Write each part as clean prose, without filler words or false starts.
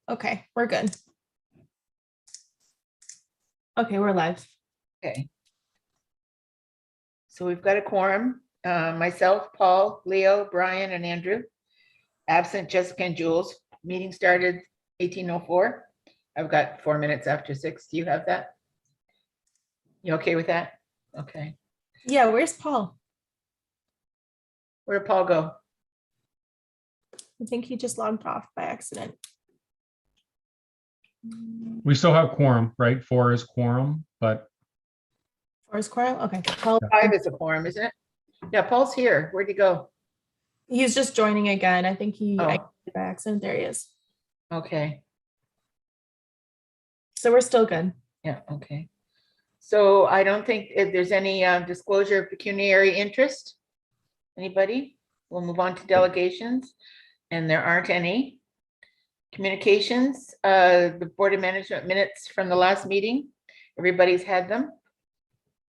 Okay, we're good. Okay, we're live. Okay. So we've got a quorum, myself, Paul, Leo, Brian, and Andrew. Absent Jessica and Jules. Meeting started 18:04. I've got 4 minutes after 6. Do you have that? You okay with that? Okay. Yeah, where's Paul? Where'd Paul go? I think he just logged off by accident. We still have quorum, right? 4 is quorum, but Where's Coral? Okay, Paul. 5 is a quorum, isn't it? Yeah, Paul's here. Where'd he go? He's just joining again. I think he Oh. exited by accident. There he is. Okay. So we're still good. Yeah, okay. So I don't think if there's any disclosure of pecuniary interest. Anybody? We'll move on to delegations, and there aren't any. Communications, the Board of Management minutes from the last meeting. Everybody's had them.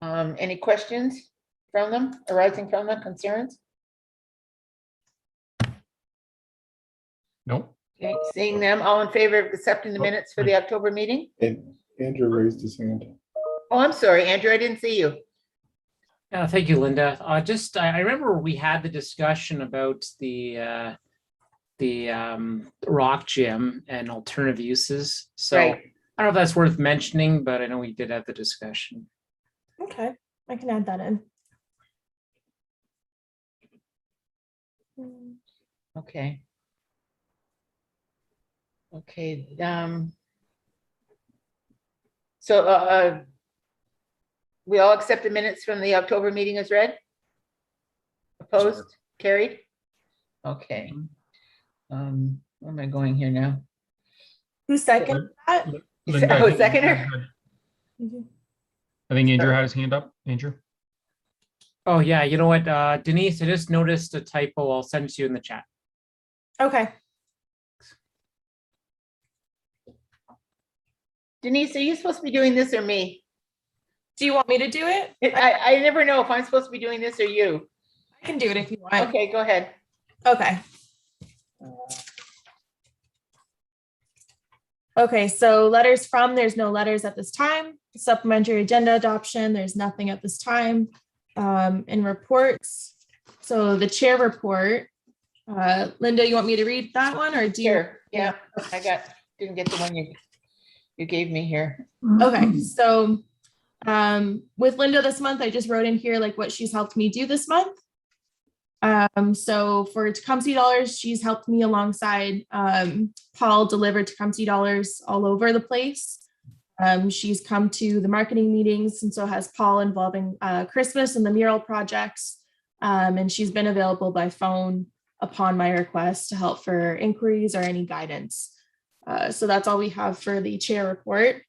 Any questions from them, arising from them, concerns? nope. Okay, seeing them, all in favor of accepting the minutes for the October meeting? And Andrew raised his hand. Oh, I'm sorry, Andrew, I didn't see you. Thank you, Linda. I remember we had the discussion about the rock gym and alternative uses. So Right. I don't know if that's worth mentioning, but I know we did have the discussion. Okay, I can add that in. Okay. Okay, so we all accept the minutes from the October meeting as read? Opposed, carried? Okay. Where am I going here now? Who seconded that? Linda, I Oh, think seconder? I think Andrew had his hand up. Andrew? Oh, yeah. You know what, Denise, I just noticed a typo. I'll send it to you in the chat. Okay. Denise, are you supposed to be doing this or me? Do you want me to do it? I never know if I'm supposed to be doing this or you. I can do it if you want. Okay, go ahead. Okay. Okay, so letters from, there's no letters at this time. Supplementary agenda adoption, there's nothing at this time. In reports, so the chair report. Linda, you want me to read that one or do you? Here, yeah, didn't get the one you gave me here. Okay, so with Linda this month, I just wrote in here like what she's helped me do this month. So for Tecumseh Dollars, she's helped me alongside Paul deliver Tecumseh Dollars all over the place. She's come to the marketing meetings, and so has Paul, involving Christmas and the mural projects. And she's been available by phone upon my request to help for inquiries or any guidance. So that's all we have for the chair report.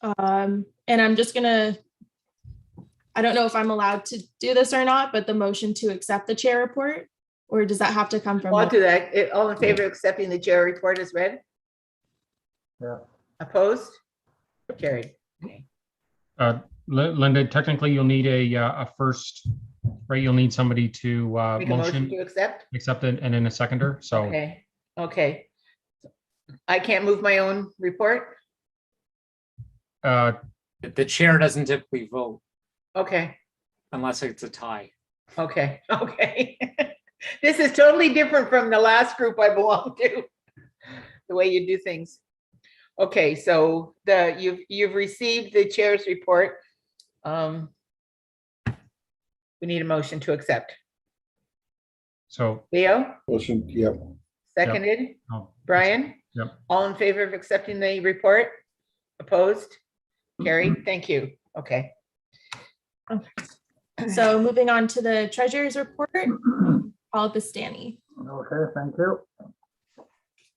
And I'm just gonna, I don't know if I'm allowed to do this or not, but the motion to accept the chair report, or does that have to come from? I'll do that. All in favor of accepting the chair report as read? Yeah. Opposed? Carried. Okay. Linda, technically you'll need a first, right? You'll need somebody to Make a motion motion, to accept? accept it, and then a seconder. So Okay, okay. I can't move my own report? The chair doesn't typically vote Okay, unless it's a tie. okay, okay. This is totally different from the last group I belonged to, the way you do things. Okay, so you've received the chair's report. We need a motion to accept. so Leo, Motion, yep. seconded. oh, Brian? Yep. All in favor of accepting the report? Opposed? Carried, thank you. Okay. So moving on to the treasurer's report, Paul Bastani. Okay, thank you.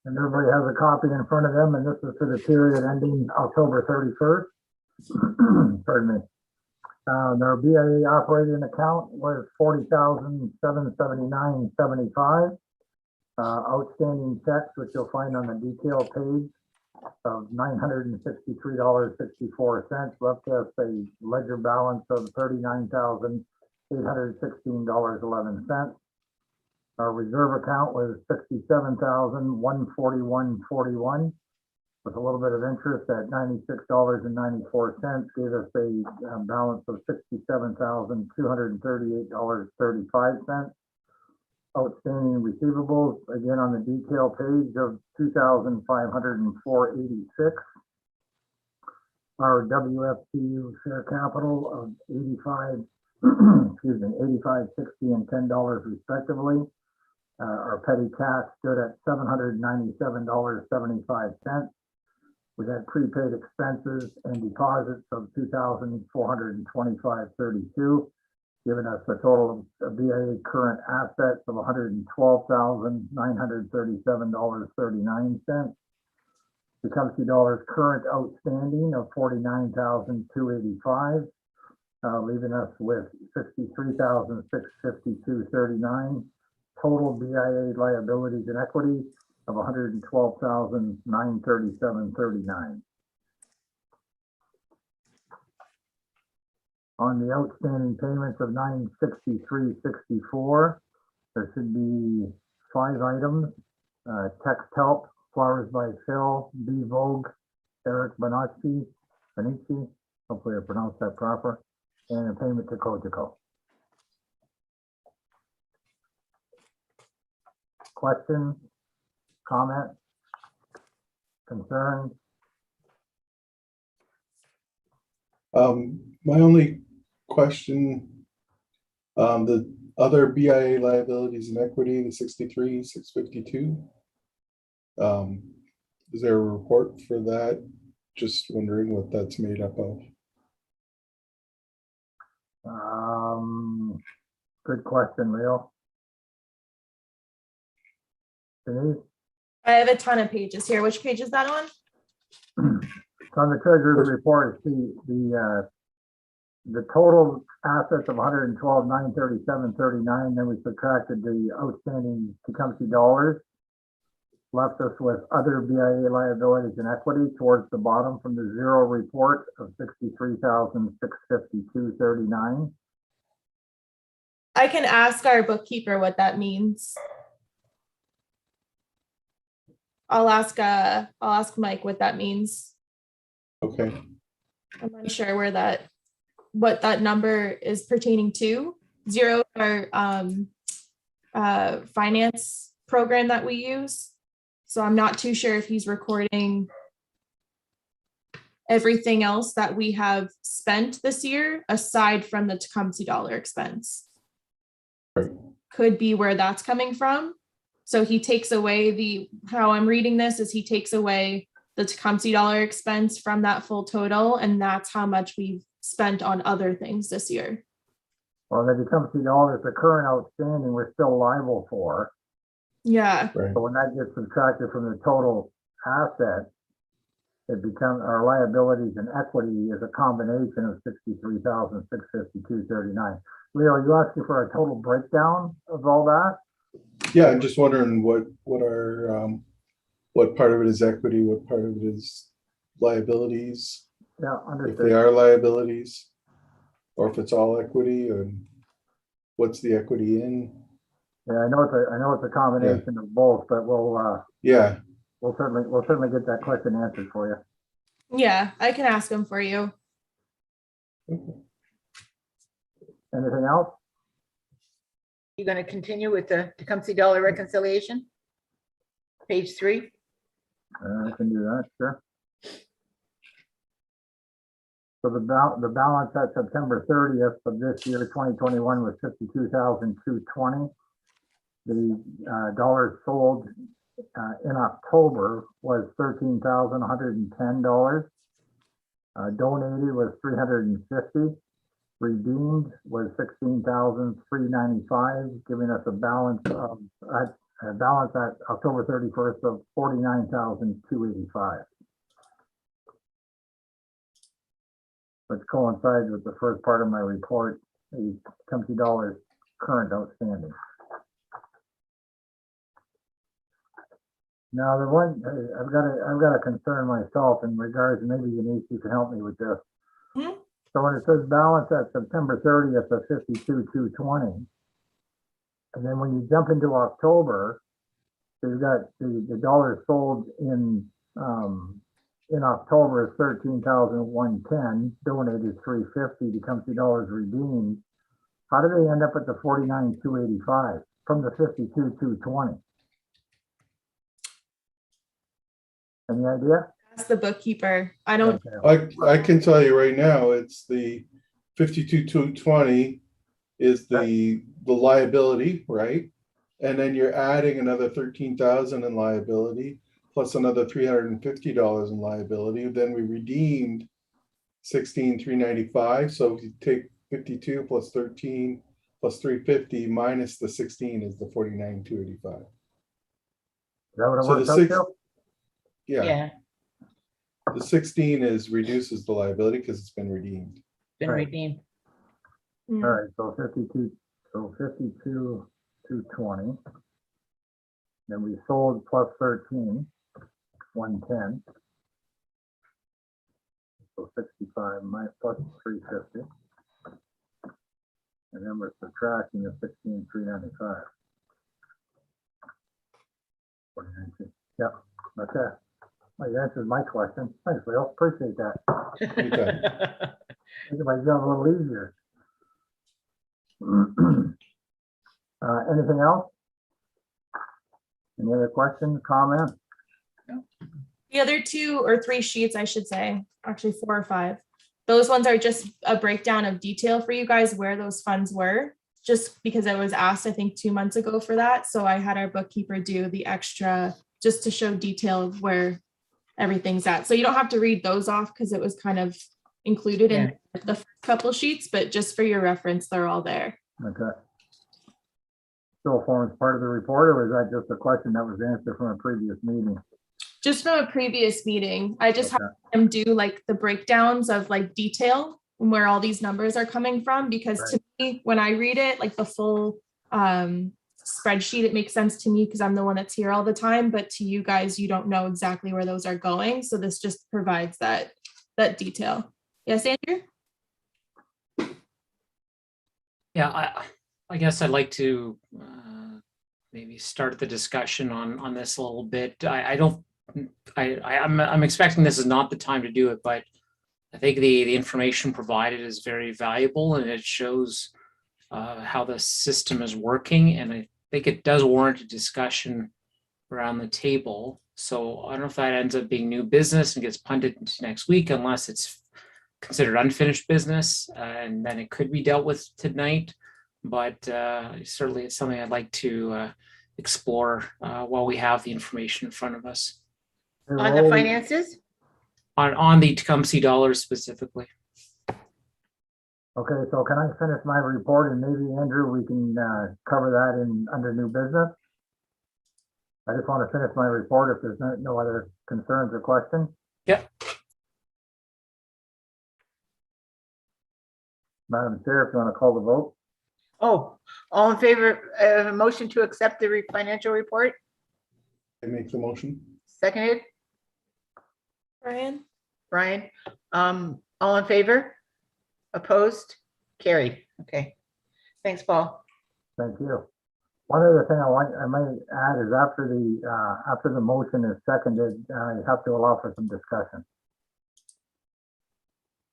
And everybody has a copy in front of them, and this is for the period ending October 31st. Pardon me. Their BIA operating account was $40,779.75. Outstanding checks, which you'll find on the detail page, of $963.64. Left us a ledger balance of $39,816.11. Our reserve account was 67,141.41 with a little bit of interest at $96.94, gave us a balance of $67,238.35. Outstanding receivables, again on the detail page of $2,504.86. Our WFCU share capital of 85, excuse me, 85.60 and $10 respectively. Our petty cash stood at $797.75. We had prepaid expenses and deposits of $2,425.32, giving us a total of BIA current assets of $112,937.39. Tecumseh Dollars current outstanding of $49,285, leaving us with $63,652.39. Total BIA liabilities and equity of $112,937.39. On the outstanding payments of $963.64, there should be 5 items. Text Help, Flowers by Phil, B Vogue, Eric Bonacci, hopefully I pronounced that proper, and a payment to Cogeco. Questions, comments, concerns? My only question, the other BIA liabilities and equity, the 63,652. Is there a report for that? Just wondering what that's made up of. Good question, Leo. Denise? I have a ton of pages here. Which page is that on? So on the treasurer's report, the total assets of $112,937.39, then we subtracted the outstanding Tecumseh dollars, left us with other BIA liabilities and equity towards the bottom from the zero report of $63,652.39. I can ask our bookkeeper what that means. I'll ask Mike what that means. Okay. I'm not sure what that number is pertaining to. Zero, our finance program that we use. So I'm not too sure if he's recording everything else that we have spent this year aside from the Tecumseh dollar expense. Right. Could be where that's coming from. So he takes away how I'm reading this is he takes away the Tecumseh dollar expense from that full total, and that's how much we've spent on other things this year. Well, the Tecumseh dollars, the current outstanding, we're still liable for. Yeah. Right. So when that gets subtracted from the total asset, it becomes our liabilities and equity is a combination of $63,652.39. Leo, are you asking for a total breakdown of all that? Yeah, I'm just wondering what part of it is equity, what part of it is liabilities, Yeah, if understood. they are liabilities, or if it's all equity, and what's the equity in? Yeah, I know it's a combination of both, but we'll certainly get that question answered for you. Yeah, I can ask him for you. Anything else? You going to continue with the Tecumseh dollar reconciliation? Page 3. I can do that, sure. So the balance at September 30th of this year, 2021, was $52,220. The dollars sold in October was $13,110. Donated was $350. Redeemed was $16,395, giving us a balance at October 31st of $49,285. Which coincides with the first part of my report, the Tecumseh dollars current outstanding. Now, the one I've got a concern myself in regards, maybe Denise, you can help me with this. Mhm. So when it says balance at September 30th of $52,220, And then when you jump into October, so you've got the dollars sold in October is 13,110, donated 350 becomes the dollars redeemed. How do they end up at the 49,285 from the 52,220? Any idea? That's the bookkeeper. I don't, Okay. I can tell you right now, it's the 52,220 is the liability, right? And then you're adding another 13,000 in liability, plus another $350 in liability. Then we redeemed 16,395. So if you take 52 plus 13 plus 350 minus the 16 is the 49,285. Is that what it So the works out six, to? Yeah, the 16 is reduces the liability because it's been redeemed. been Right. redeemed. All right, so 52,220. Then we sold plus 13, 110. So 65 minus plus 350. And then we're subtracting the 16,395. 49. Yep, okay. Well, that answers my question. Thanks, Leo. Appreciate that. Make my job a little easier. Anything else? Any other questions, comments? the other 2 or 3 sheets, I should say, actually 4 or 5. Those ones are just a breakdown of detail for you guys where those funds were, just because I was asked, I think 2 months ago for that. So I had our bookkeeper do the extra just to show detail of where everything's at. So you don't have to read those off because it was kind of included in the first couple sheets, but just for your reference, they're all there. Okay. Still forms part of the report, or was that just a question that was answered from a previous meeting? Just from a previous meeting, I just Okay. have them do like the breakdowns of like detail and where all these numbers are coming from, because to me, when I read it, like the full spreadsheet, it makes sense to me because I'm the one that's here all the time, but to you guys, you don't know exactly where those are going. So this just provides that detail. Yes, Andrew? Yeah, I guess I'd like to maybe start the discussion on this a little bit. I'm expecting this is not the time to do it, but I think the information provided is very valuable and it shows how the system is working. And I think it does warrant a discussion around the table. So I don't know if that ends up being new business and gets punted into next week, unless it's considered unfinished business, and then it could be dealt with tonight. But certainly it's something I'd like to explore while we have the information in front of us. On the finances? On the Tecumseh dollars specifically. Okay, so can I finish my report and maybe Andrew, we can cover that under new business? I just want to finish my report if there's no other concerns or questions. Yep. Madam Chair, if you want to call the vote. Oh, all in favor of a motion to accept the financial report? I make the motion. Seconded, Brian? Brian. All in favor? Opposed? Carried. Okay. Thanks, Paul. Thank you. One other thing I might add is after the motion is seconded, you have to allow for some discussion.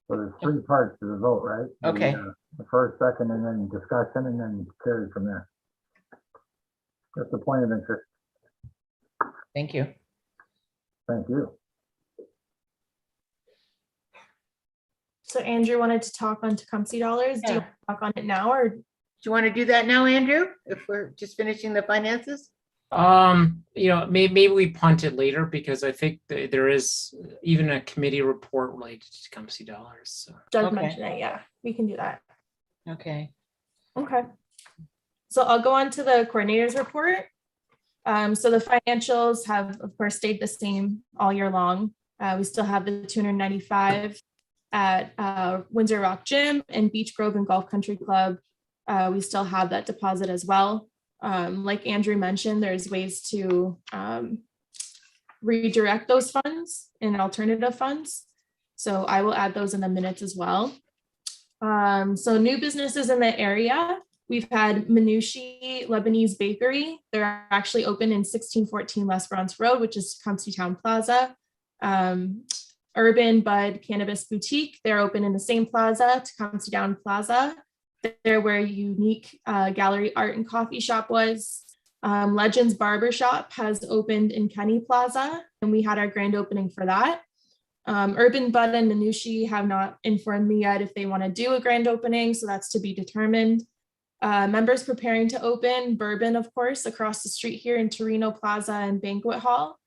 So there's 3 parts to the vote, right? Okay. The first, second, and then discussion, and then carried from there. Just a point of interest. Thank you. Thank you. So Andrew wanted to talk on Tecumseh dollars. Do you Yeah. want to talk on it now, or Do you want to do that now, Andrew? If we're just finishing the finances? Maybe we punt it later because I think there is even a committee report related to Tecumseh dollars. So. Doug Okay. mentioned it? Yeah, we can do that. Okay. Okay. So I'll go on to the coordinator's report. So the financials have, of course, stayed the same all year long. We still have the 295 at Windsor Rock Gym and Beach Grove and Golf Country Club. We still have that deposit as well. Like Andrew mentioned, there's ways to redirect those funds in alternative funds. So I will add those in the minutes as well. So new businesses in the area. We've had Minushi Lebanese Bakery. They're actually open in 1614 L'Esperance Road, which is Tecumseh Town Plaza. Urban Bud Cannabis Boutique. They're open in the same plaza, Tecumseh Town Plaza. They're where Unique Gallery Art and Coffee Shop was. Legends Barbershop has opened in Kenny Plaza, and we had our grand opening for that. Urban Bud and Minushi have not informed me yet if they want to do a grand opening, so that's to be determined. Members preparing to open, Bourbon, of course, across the street here in Torino Plaza and Banquet Hall.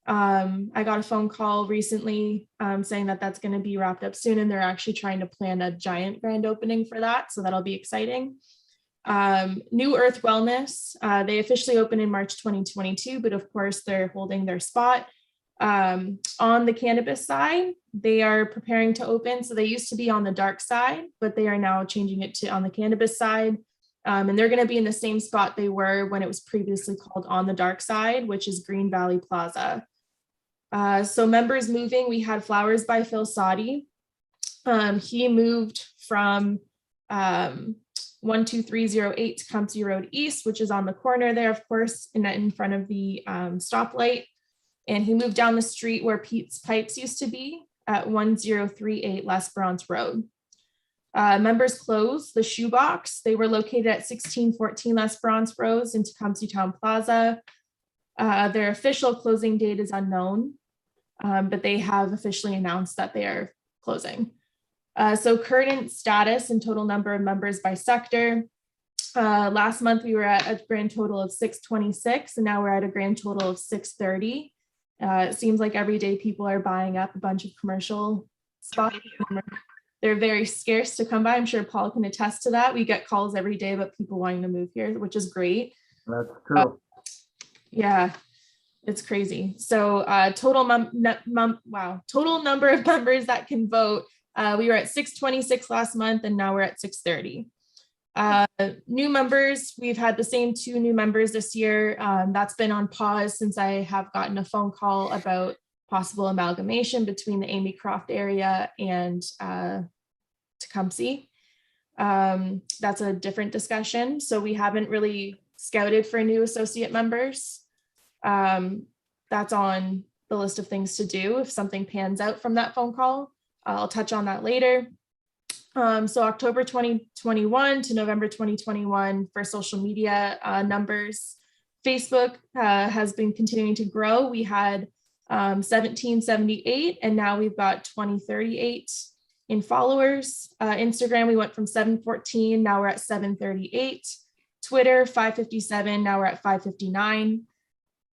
I got a phone call recently saying that that's going to be wrapped up soon, and they're actually trying to plan a giant grand opening for that, so that'll be exciting. New Earth Wellness, they officially opened in March 2022, but of course they're holding their spot. On the cannabis side, they are preparing to open. So they used to be on the dark side, but they are now changing it to on the cannabis side. And they're going to be in the same spot they were when it was previously called on the dark side, which is Green Valley Plaza. So members moving, we had Flowers by Phil Sadi. He moved from 12308 Tecumseh Road East, which is on the corner there, of course, in front of the stoplight. And he moved down the street where Pete's Pipes used to be at 1038 L'Esperance Road. Members closed the Shoebox. They were located at 1614 L'Esperance Road in Tecumseh Town Plaza. Their official closing date is unknown, but they have officially announced that they are closing. So current status and total number of members by sector. Last month we were at a grand total of 626, and now we're at a grand total of 630. It seems like every day people are buying up a bunch of commercial spots. They're very scarce to come by. I'm sure Paul can attest to that. We get calls every day about people wanting to move here, which is great. That's true. Yeah, it's crazy. So total number of members that can vote. We were at 626 last month, and now we're at 630. New members, we've had the same 2 new members this year. That's been on pause since I have gotten a phone call about possible amalgamation between the Amy Croft area and Tecumseh. That's a different discussion. So we haven't really scouted for new associate members. That's on the list of things to do if something pans out from that phone call. I'll touch on that later. So October 2021 to November 2021 for social media numbers. Facebook has been continuing to grow. We had 1778, and now we've got 2038 in followers. Instagram, we went from 714, now we're at 738. Twitter, 557, now we're at 559.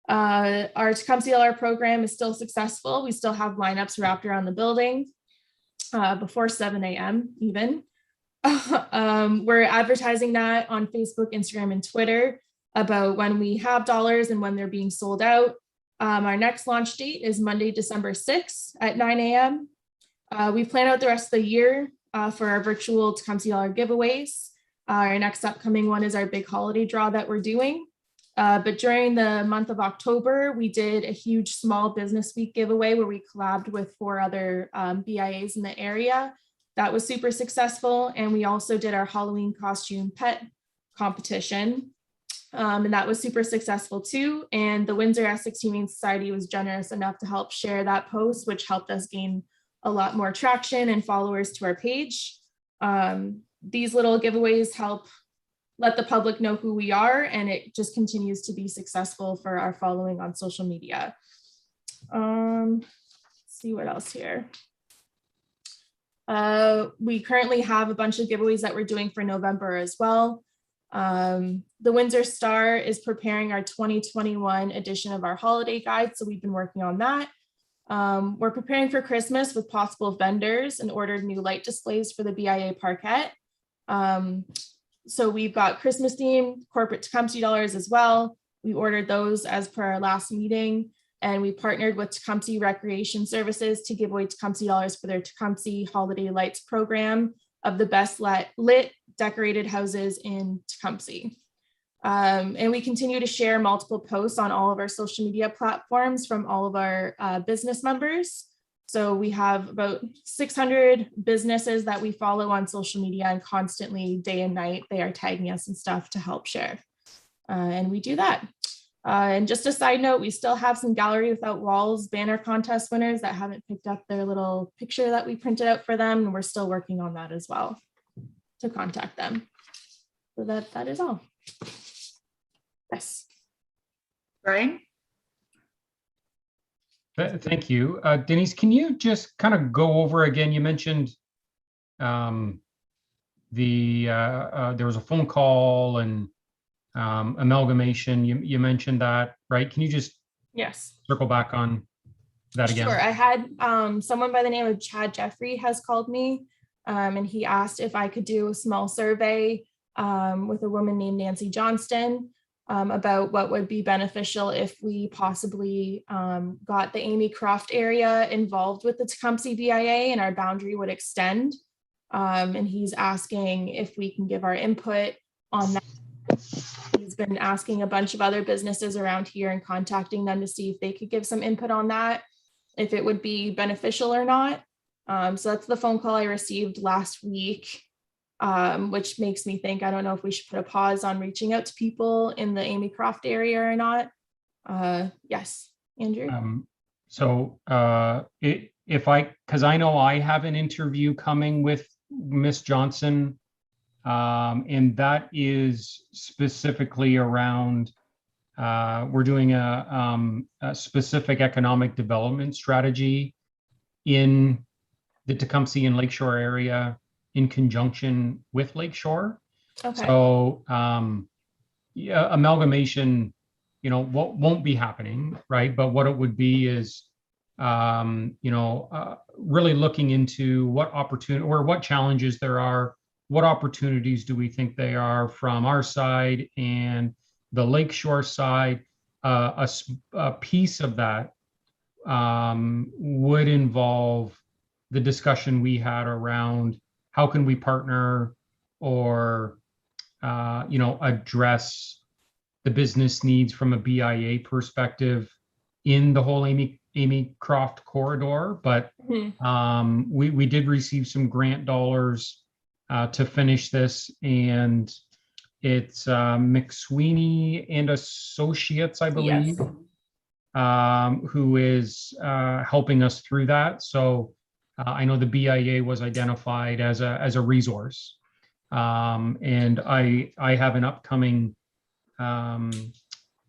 Our Tecumseh LR program is still successful. We still have lineups wrapped around the building. Before 7 a.m. even. We're advertising that on Facebook, Instagram, and Twitter about when we have dollars and when they're being sold out. Our next launch date is Monday, December 6th at 9 a.m. We plan out the rest of the year for our virtual Tecumseh Dollar giveaways. Our next upcoming one is our big holiday draw that we're doing. But during the month of October, we did a huge small business week giveaway where we collabed with 4 other BIAs in the area. That was super successful. And we also did our Halloween costume pet competition. And that was super successful too. And the Windsor Essex Humane Society was generous enough to help share that post, which helped us gain a lot more traction and followers to our page. These little giveaways help let the public know who we are, and it just continues to be successful for our following on social media. Let's see what else here. We currently have a bunch of giveaways that we're doing for November as well. The Windsor Star is preparing our 2021 edition of our holiday guide, so we've been working on that. We're preparing for Christmas with possible vendors and ordered new light displays for the BIA parquet. So we've got Christmas themed corporate Tecumseh dollars as well. We ordered those as per our last meeting, and we partnered with Tecumseh Recreation Services to give away Tecumseh dollars for their Tecumseh Holiday Lights program of the best lit decorated houses in Tecumseh. And we continue to share multiple posts on all of our social media platforms from all of our business members. So we have about 600 businesses that we follow on social media, and constantly day and night, they are tagging us and stuff to help share. And we do that. And just a side note, we still have some Gallery Without Walls banner contest winners that haven't picked up their little picture that we printed out for them. And we're still working on that as well to contact them. So that is all. Yes. Brian? Thank you. Denise, can you just kind of go over again? You mentioned there was a phone call and amalgamation. You mentioned that, right? Can you just Yes. circle back on that again? Sure. I had someone by the name of Chad Jeffrey has called me, and he asked if I could do a small survey with a woman named Nancy Johnston about what would be beneficial if we possibly got the Amy Croft area involved with the Tecumseh BIA and our boundary would extend. And he's asking if we can give our input on that. He's been asking a bunch of other businesses around here and contacting them to see if they could give some input on that, if it would be beneficial or not. So that's the phone call I received last week. Which makes me think, I don't know if we should put a pause on reaching out to people in the Amy Croft area or not. Yes, Andrew. Because I know I have an interview coming with Miss Johnson, and that is specifically around, we're doing a specific economic development strategy in the Tecumseh and Lakeshore area, in conjunction with Lakeshore. Okay. So yeah, amalgamation, won't be happening, right? But what it would be is, really looking into what opportunity or what challenges there are, what opportunities do we think they are from our side and the Lakeshore side. A piece of that would involve the discussion we had around how can we partner or, address the business needs from a BIA perspective in the whole Amy Croft corridor. But we did receive some grant dollars to finish this, and it's McSweeney and Associates, I believe, who is helping us through that. So I know the BIA was identified as a resource, and I have an upcoming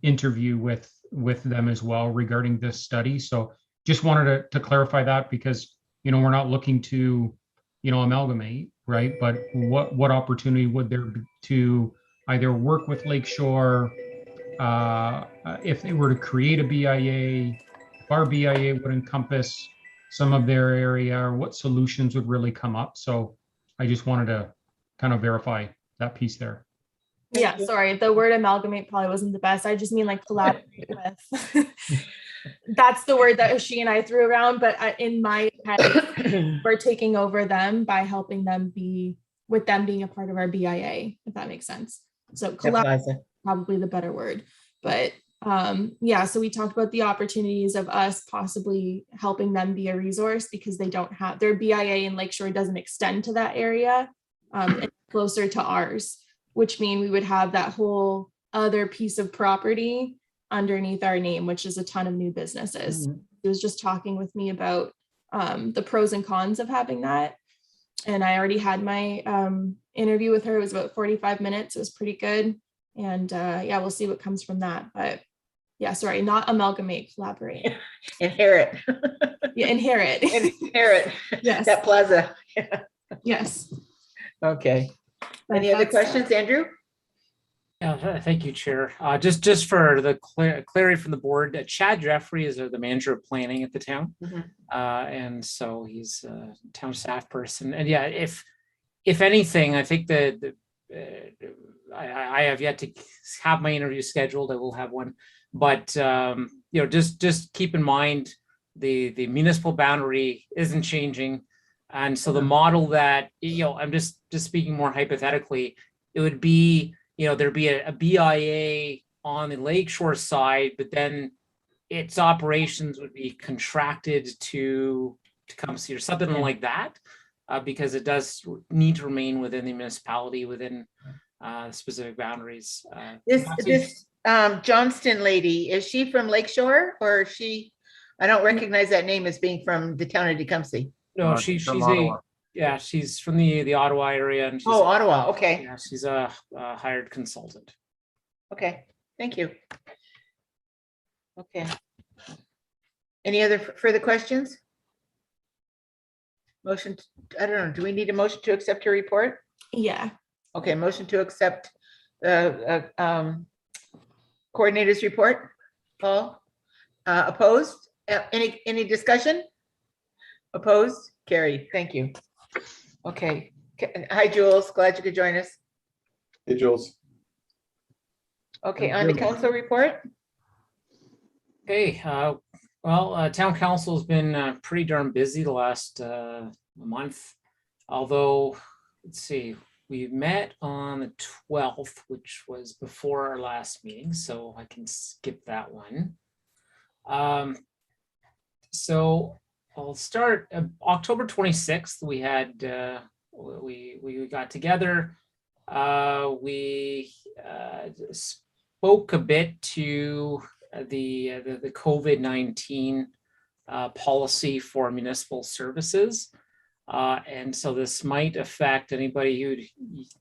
interview with them as well regarding this study. So just wanted to clarify that, because we're not looking to amalgamate, right? But what opportunity would there be to either work with Lakeshore if they were to create a BIA, if our BIA would encompass some of their area, or what solutions would really come up. So I just wanted to kind of verify that piece there. Yeah, sorry, the word amalgamate probably wasn't the best. I just mean like collaborate with. That's the word that she and I threw around, but in my head, we're taking over them by helping them with them being a part of our BIA, if that makes sense. So collaborate is probably the better word, but so we talked about the opportunities of us possibly helping them be a resource, because they don't have their BIA in Lakeshore doesn't extend to that area, and closer to ours, which mean we would have that whole other piece of property underneath our name, which is a ton of new businesses. It was just talking with me about the pros and cons of having that. And I already had my interview with her. It was about 45 minutes. It was pretty good. And we'll see what comes from that. But yeah, sorry, not amalgamate, collaborate. Inherit. Yeah, inherit. Inherit. Yes. That plaza. Yes. Okay. Any other questions, Andrew? Yeah, thank you, Chair. Just for the clarity from the board, Chad Jeffrey is the manager of planning at the town, and so he's a town staff person. And yeah, if anything, I think that I have yet to have my interview scheduled. I will have one, but just keep in mind the municipal boundary isn't changing, and so the model that I'm just speaking more hypothetically, it would be. There'd be a BIA on the Lakeshore side, but then its operations would be contracted to Tecumseh or something like that, because it does need to remain within the municipality, within specific boundaries. This Johnston lady, is she from Lakeshore or is she? I don't recognize that name as being from the town of Tecumseh. No, she's she's from a, Ottawa. yeah, she's from the Ottawa area, and she's, Oh, Ottawa. Okay. yeah, she's a hired consultant. Okay. Thank you. Okay. Any other further questions? Motion, I don't know, do we need a motion to accept your report? Yeah. Okay, motion to accept coordinator's report. Paul, opposed? Any discussion? Opposed? Carried. Thank you. Okay. Hi, Jules. Glad you could join us. Hey, Jules. Okay, on the council report? Okay, well, town council has been pretty darn busy the last month. Although, let's see, we met on the 12th, which was before our last meeting, so I can skip that one. So I'll start October 26th. We had we got together. We spoke a bit to the COVID-19 policy for municipal services. And so this might affect anybody who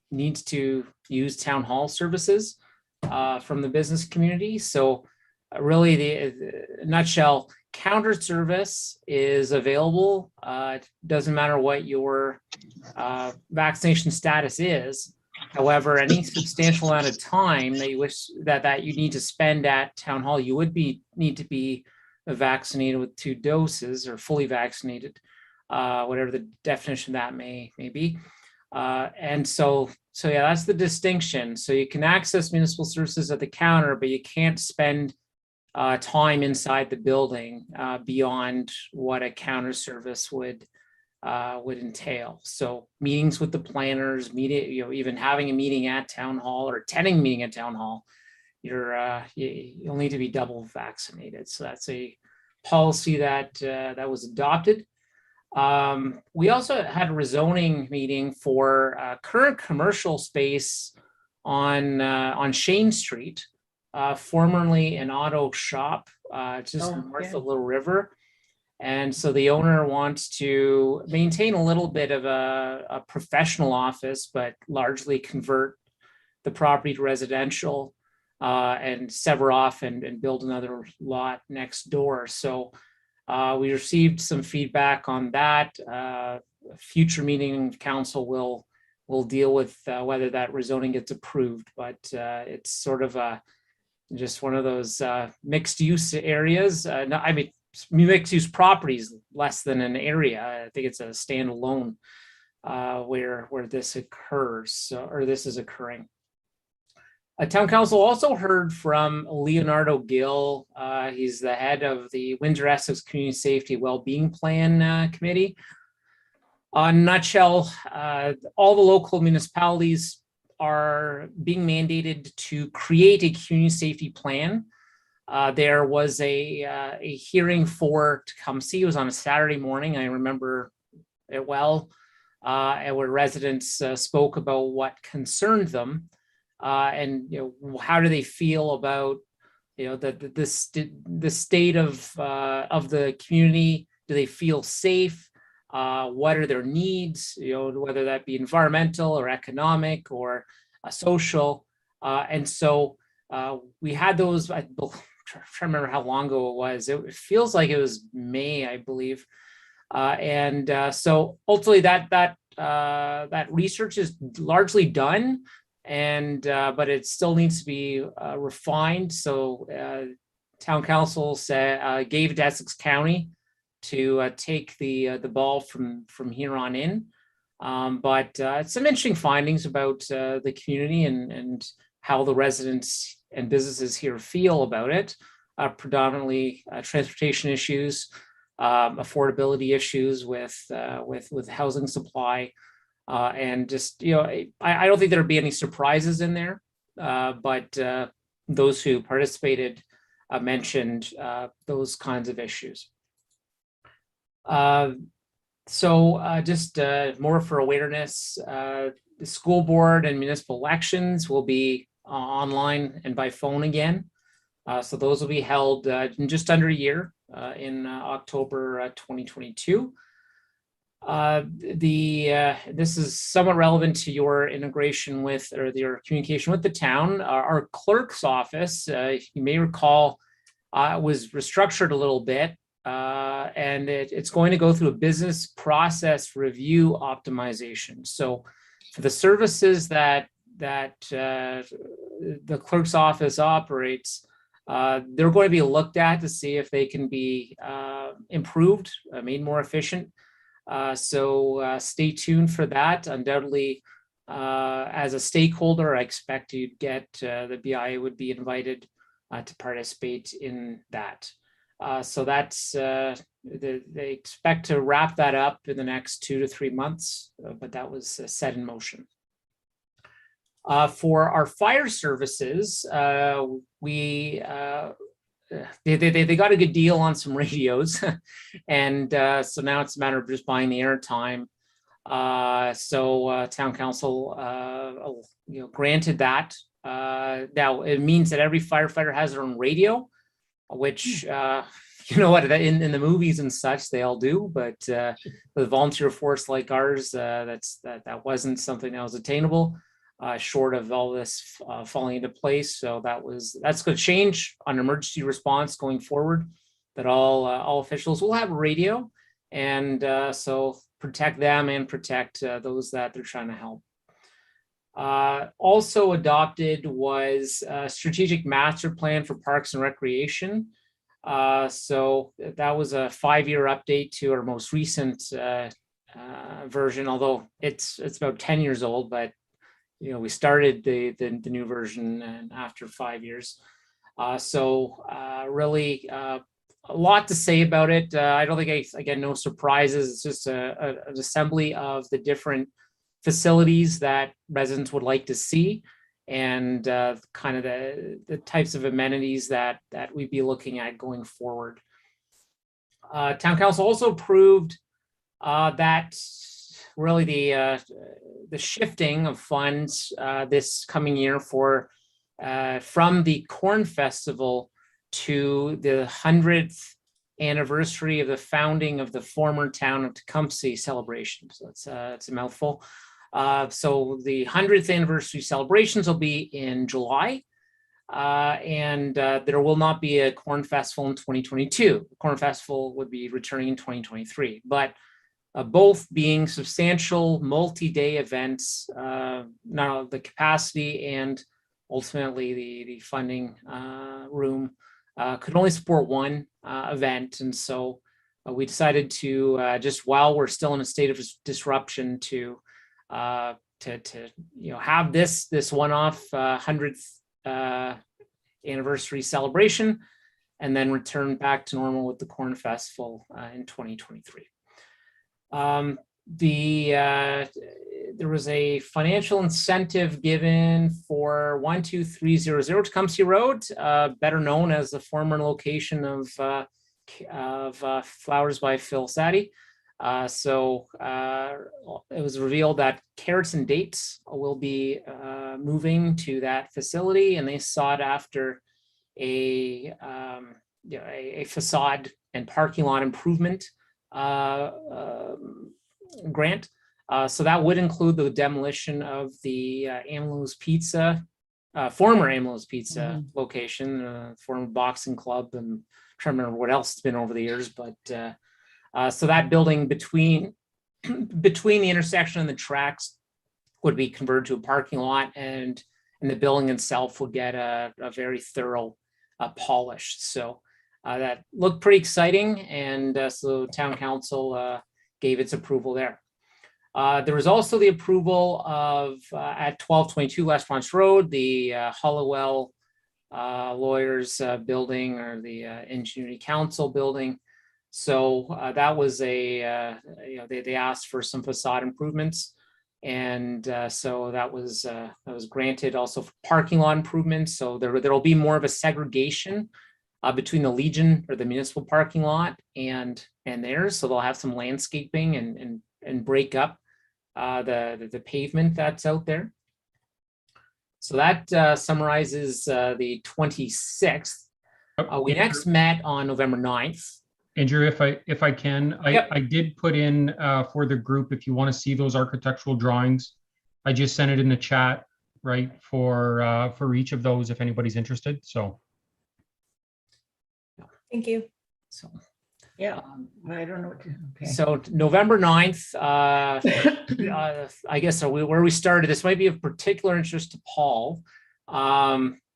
needs to use town hall services from the business community. So really, the nutshell, counter service is available. It doesn't matter what your vaccination status is. However, any substantial amount of time that you wish that you need to spend at town hall, you would need to be vaccinated with 2 doses or fully vaccinated, whatever the definition that may be. And so yeah, that's the distinction. So you can access municipal services at the counter, but you can't spend time inside the building beyond what a counter service would entail. So meetings with the planners, even having a meeting at town hall or attending a meeting at town hall, you'll need to be double vaccinated. So that's a policy that was adopted. We also had a rezoning meeting for current commercial space on Shane Street, formerly an auto shop, just north of Little River. And so the owner wants to maintain a little bit of a professional office, but largely convert the property to residential and sever off and build another lot next door. So we received some feedback on that. Future meeting council will deal with whether that rezoning gets approved, but it's sort of just one of those mixed use areas. I mean, mixed use properties less than an area. I think it's a standalone where this occurs, or this is occurring. Town council also heard from Leonardo Gill. He's the head of the Windsor Essex Community Safety Wellbeing Plan Committee. In a nutshell, all the local municipalities are being mandated to create a community safety plan. There was a hearing for Tecumseh. It was on a Saturday morning. I remember it well, and where residents spoke about what concerned them, and how do they feel about the state of the community. Do they feel safe? What are their needs? Whether that be environmental or economic or social. And so we had those. I'm trying to remember how long ago it was. It feels like it was May, I believe. So ultimately, that research is largely done, and but it still needs to be refined. So town council gave it to Essex County to take the ball from here on in. But some interesting findings about the community and how the residents and businesses here feel about it. Predominantly transportation issues, affordability issues with housing supply, and just I don't think there'd be any surprises in there. But those who participated mentioned those kinds of issues. Just more for awareness, the school board and municipal elections will be online and by phone again. So those will be held in just under a year in October 2022. This is somewhat relevant to your integration with, or your communication with the town. Our clerk's office, you may recall, was restructured a little bit, and it's going to go through a business process review optimization. So for the services that the clerk's office operates, they're going to be looked at to see if they can be improved, made more efficient. So stay tuned for that. Undoubtedly, as a stakeholder, I expect you'd get the BIA would be invited to participate in that. So that's they expect to wrap that up in the next 2 to 3 months, but that was set in motion. For our fire services, they got a good deal on some radios, and so now it's a matter of just buying the airtime. So town council, granted that. Now it means that every firefighter has their own radio, which you know what, in the movies and such they all do, but the volunteer force like ours, that wasn't something that was attainable. Short of all this falling into place. So that's going to change on emergency response going forward, that all officials will have a radio, and so protect them and protect those that they're trying to help. Also adopted was a strategic master plan for parks and recreation. So that was a 5-year update to our most recent version, although it's about 10 years old, but we started the new version after 5 years. Really a lot to say about it. I don't think again, no surprises. It's just an assembly of the different facilities that residents would like to see, and kind of the types of amenities that we'd be looking at going forward. Town council also approved that really the shifting of funds this coming year for from the Corn Festival to the 100th anniversary of the founding of the former town of Tecumseh celebration. So it's a mouthful. So the 100th anniversary celebrations will be in July, and there will not be a Corn Festival in 2022. The Corn Festival would be returning in 2023, but both being substantial multi-day events, not the capacity and ultimately the funding room could only support one event. And so we decided to just, while we're still in a state of disruption, to have this one-off 100th anniversary celebration, and then return back to normal with the Corn Festival in 2023. There was a financial incentive given for 12300 Tecumseh Road, better known as the former location of Flowers by Phil Sadie. So it was revealed that Carrots and Dates will be moving to that facility, and they sought after a facade and parking lot improvement grant. So that would include the demolition of the Amlo's Pizza, former Amlo's Pizza location, former boxing club, and I'm trying to remember what else it's been over the years. But so that building between the intersection and the tracks would be converted to a parking lot, and the building itself would get a very thorough polish. So that looked pretty exciting, and so town council gave its approval there. There was also the approval of at 1222 West Front Road, the Hollowell lawyers building, or the Ingenuity Council building. So that was they asked for some facade improvements, and so that was granted. Also for parking lot improvements, so there will be more of a segregation between the Legion or the municipal parking lot and theirs. So they'll have some landscaping and break up the pavement that's out there. So that summarizes the 26th. We next met on November 9th. Andrew, if I can, Yep. I did put in for the group, if you want to see those architectural drawings, I just sent it in the chat, right, for each of those, if anybody's interested. So. Thank you. So, Yeah, I don't know what to, okay. so November 9th, I guess where we started, this might be of particular interest to Paul.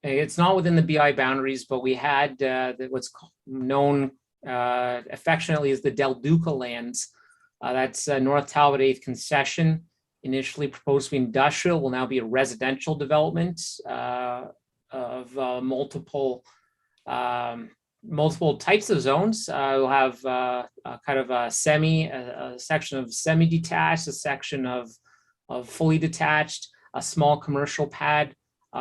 It's not within the BI boundaries, but we had what's known affectionately as the Del Duca lands. That's North Talbot 8th concession, initially proposed to be industrial, will now be a residential development of multiple types of zones. We'll have kind of a section of semi-detached, a section of fully detached, a small commercial pad.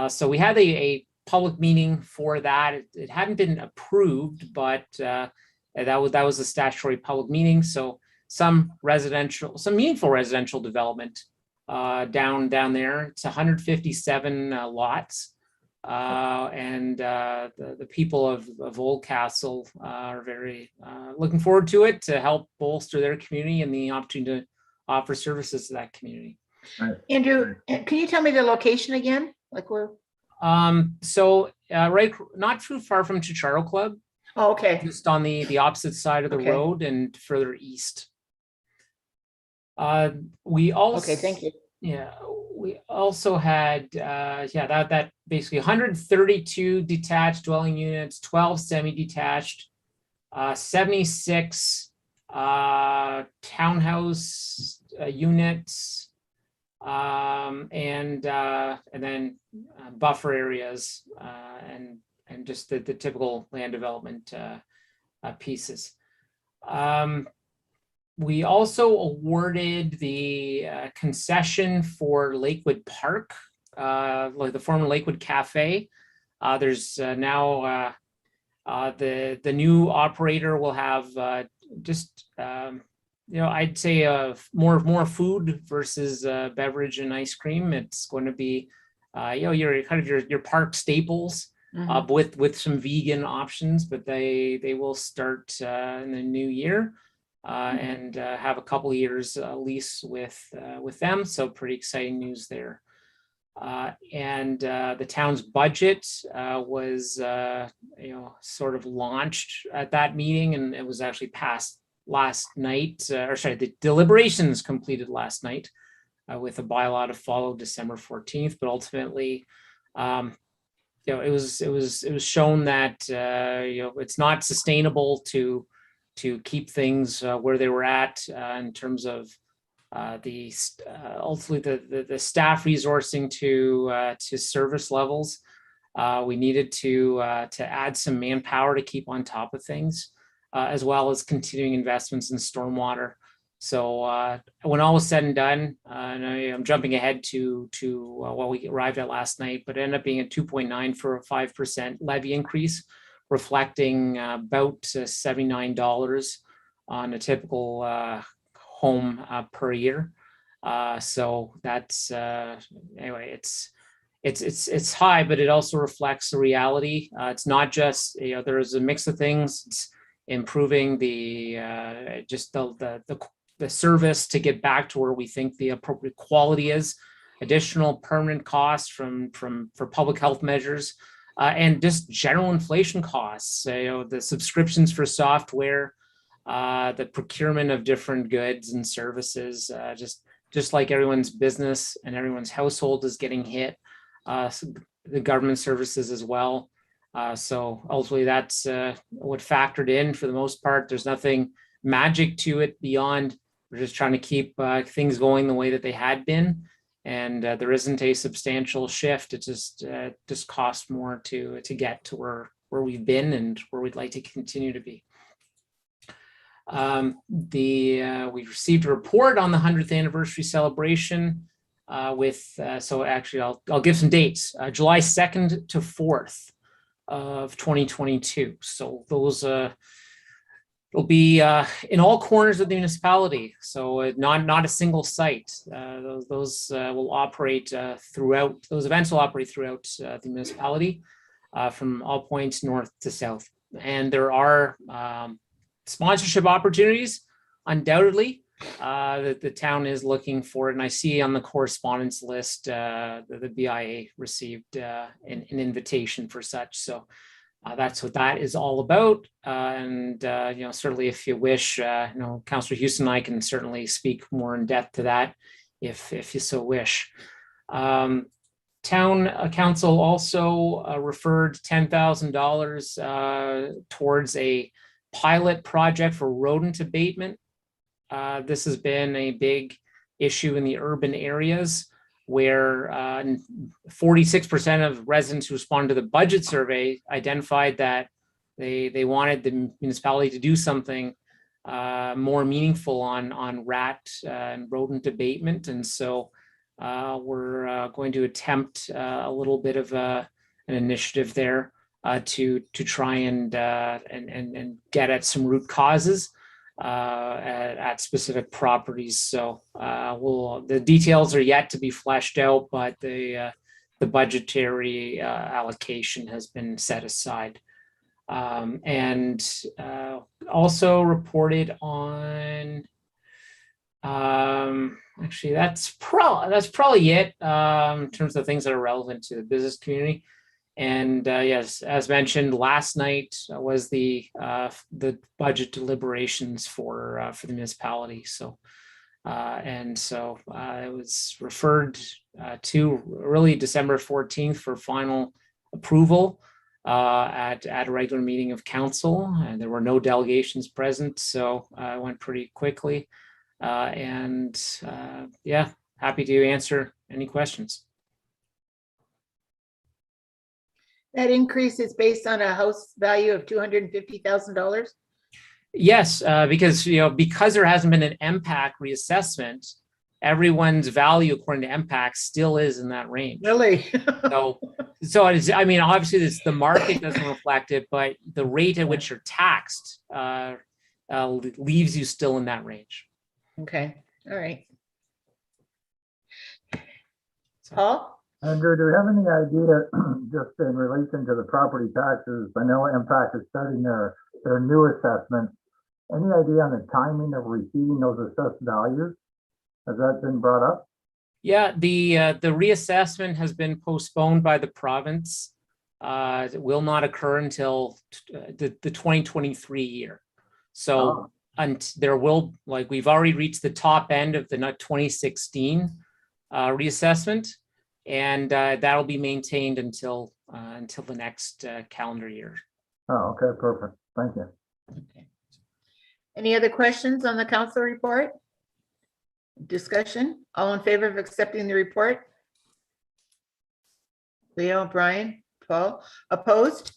So we had a public meeting for that. It hadn't been approved, but that was a statutory public meeting. So some meaningful residential development down there. It's 157 lots. And the people of Oldcastle are very looking forward to it, to help bolster their community and the opportunity to offer services to that community. Andrew, can you tell me the location again? Like where? Right, not too far from Chicharro Club, Oh, okay. just on the opposite side of the Okay. road and further east. We also, Okay, thank you. yeah, we also had that basically 132 detached dwelling units, 12 semi-detached, 76 townhouse units, and then buffer areas, and just the typical land development pieces. We also awarded the concession for Lakewood Park, like the former Lakewood Cafe. There's now the new operator will have I'd say more food versus beverage and ice cream. It's going to be your kind of your park staples. With some vegan options, but they will start in the new year. And have a couple of years lease with them. So pretty exciting news there. And the town's budget was sort of launched at that meeting, and it was actually passed last night. The deliberations completed last night with a bylaw to follow December 14th. But ultimately, it was shown that it's not sustainable to keep things where they were at in terms of ultimately the staff resourcing to service levels. We needed to add some manpower to keep on top of things, as well as continuing investments in stormwater. So when all was said and done, and I'm jumping ahead to what we arrived at last night, but it ended up being a 2.9 for a 5% levy increase, reflecting about $79 on a typical home per year. So that's anyway, it's high, but it also reflects the reality. It's not just there's a mix of things. It's improving the service to get back to where we think the appropriate quality is. Additional permanent costs for public health measures. And just general inflation costs, the subscriptions for software, the procurement of different goods and services, just like everyone's business and everyone's household is getting hit, the government services as well. So ultimately that's what factored in for the most part. There's nothing magic to it beyond we're just trying to keep things going the way that they had been. And there isn't a substantial shift. It just costs more to get to where we've been and where we'd like to continue to be. We received a report on the 100th anniversary celebration so actually I'll give some dates. July 2nd to 4th of 2022. So those will be in all corners of the municipality. So not a single site. Those will operate throughout. Those events will operate throughout the municipality from all points north to south. And there are sponsorship opportunities, undoubtedly. That the town is looking for it. And I see on the correspondence list that the BIA received an invitation for such. So that's what that is all about. And certainly if you wish, Councillor Houston and I can certainly speak more in depth to that if you so wish. Town council also referred $10,000 towards a pilot project for rodent abatement. This has been a big issue in the urban areas where 46% of residents who responded to the budget survey identified that they wanted the municipality to do something more meaningful on rat and rodent abatement. And so we're going to attempt a little bit of an initiative there to try and get at some root causes at specific properties. So the details are yet to be fleshed out, but the budgetary allocation has been set aside. And also reported on, actually that's probably it in terms of things that are relevant to the business community. And yes, as mentioned, last night was the budget deliberations for the municipality. So it was referred to really December 14th for final approval at a regular meeting of council, and there were no delegations present, so it went pretty quickly. Yeah, happy to answer any questions. That increase is based on a house value of $250,000? Yes, because there hasn't been an MPAC reassessment, everyone's value according to MPAC still is in that range. Really? So it's, I mean, obviously the market doesn't reflect it, but the rate at which you're taxed leaves you still in that range. Okay, all right. Paul? Andrew, do you have any idea, just in relation to the property taxes? I know MPAC is starting their new assessment. Any idea on the timing of receiving those assessed values? Has that been brought up? Yeah, the reassessment has been postponed by the province. It will not occur until the 2023 year. So there will, like, we've already reached the top end of the 2016 reassessment. And that'll be maintained until the next calendar year. Oh, okay, perfect. Thank you. Okay. Any other questions on the council report? Discussion? All in favor of accepting the report? Leo, Brian, Paul, opposed?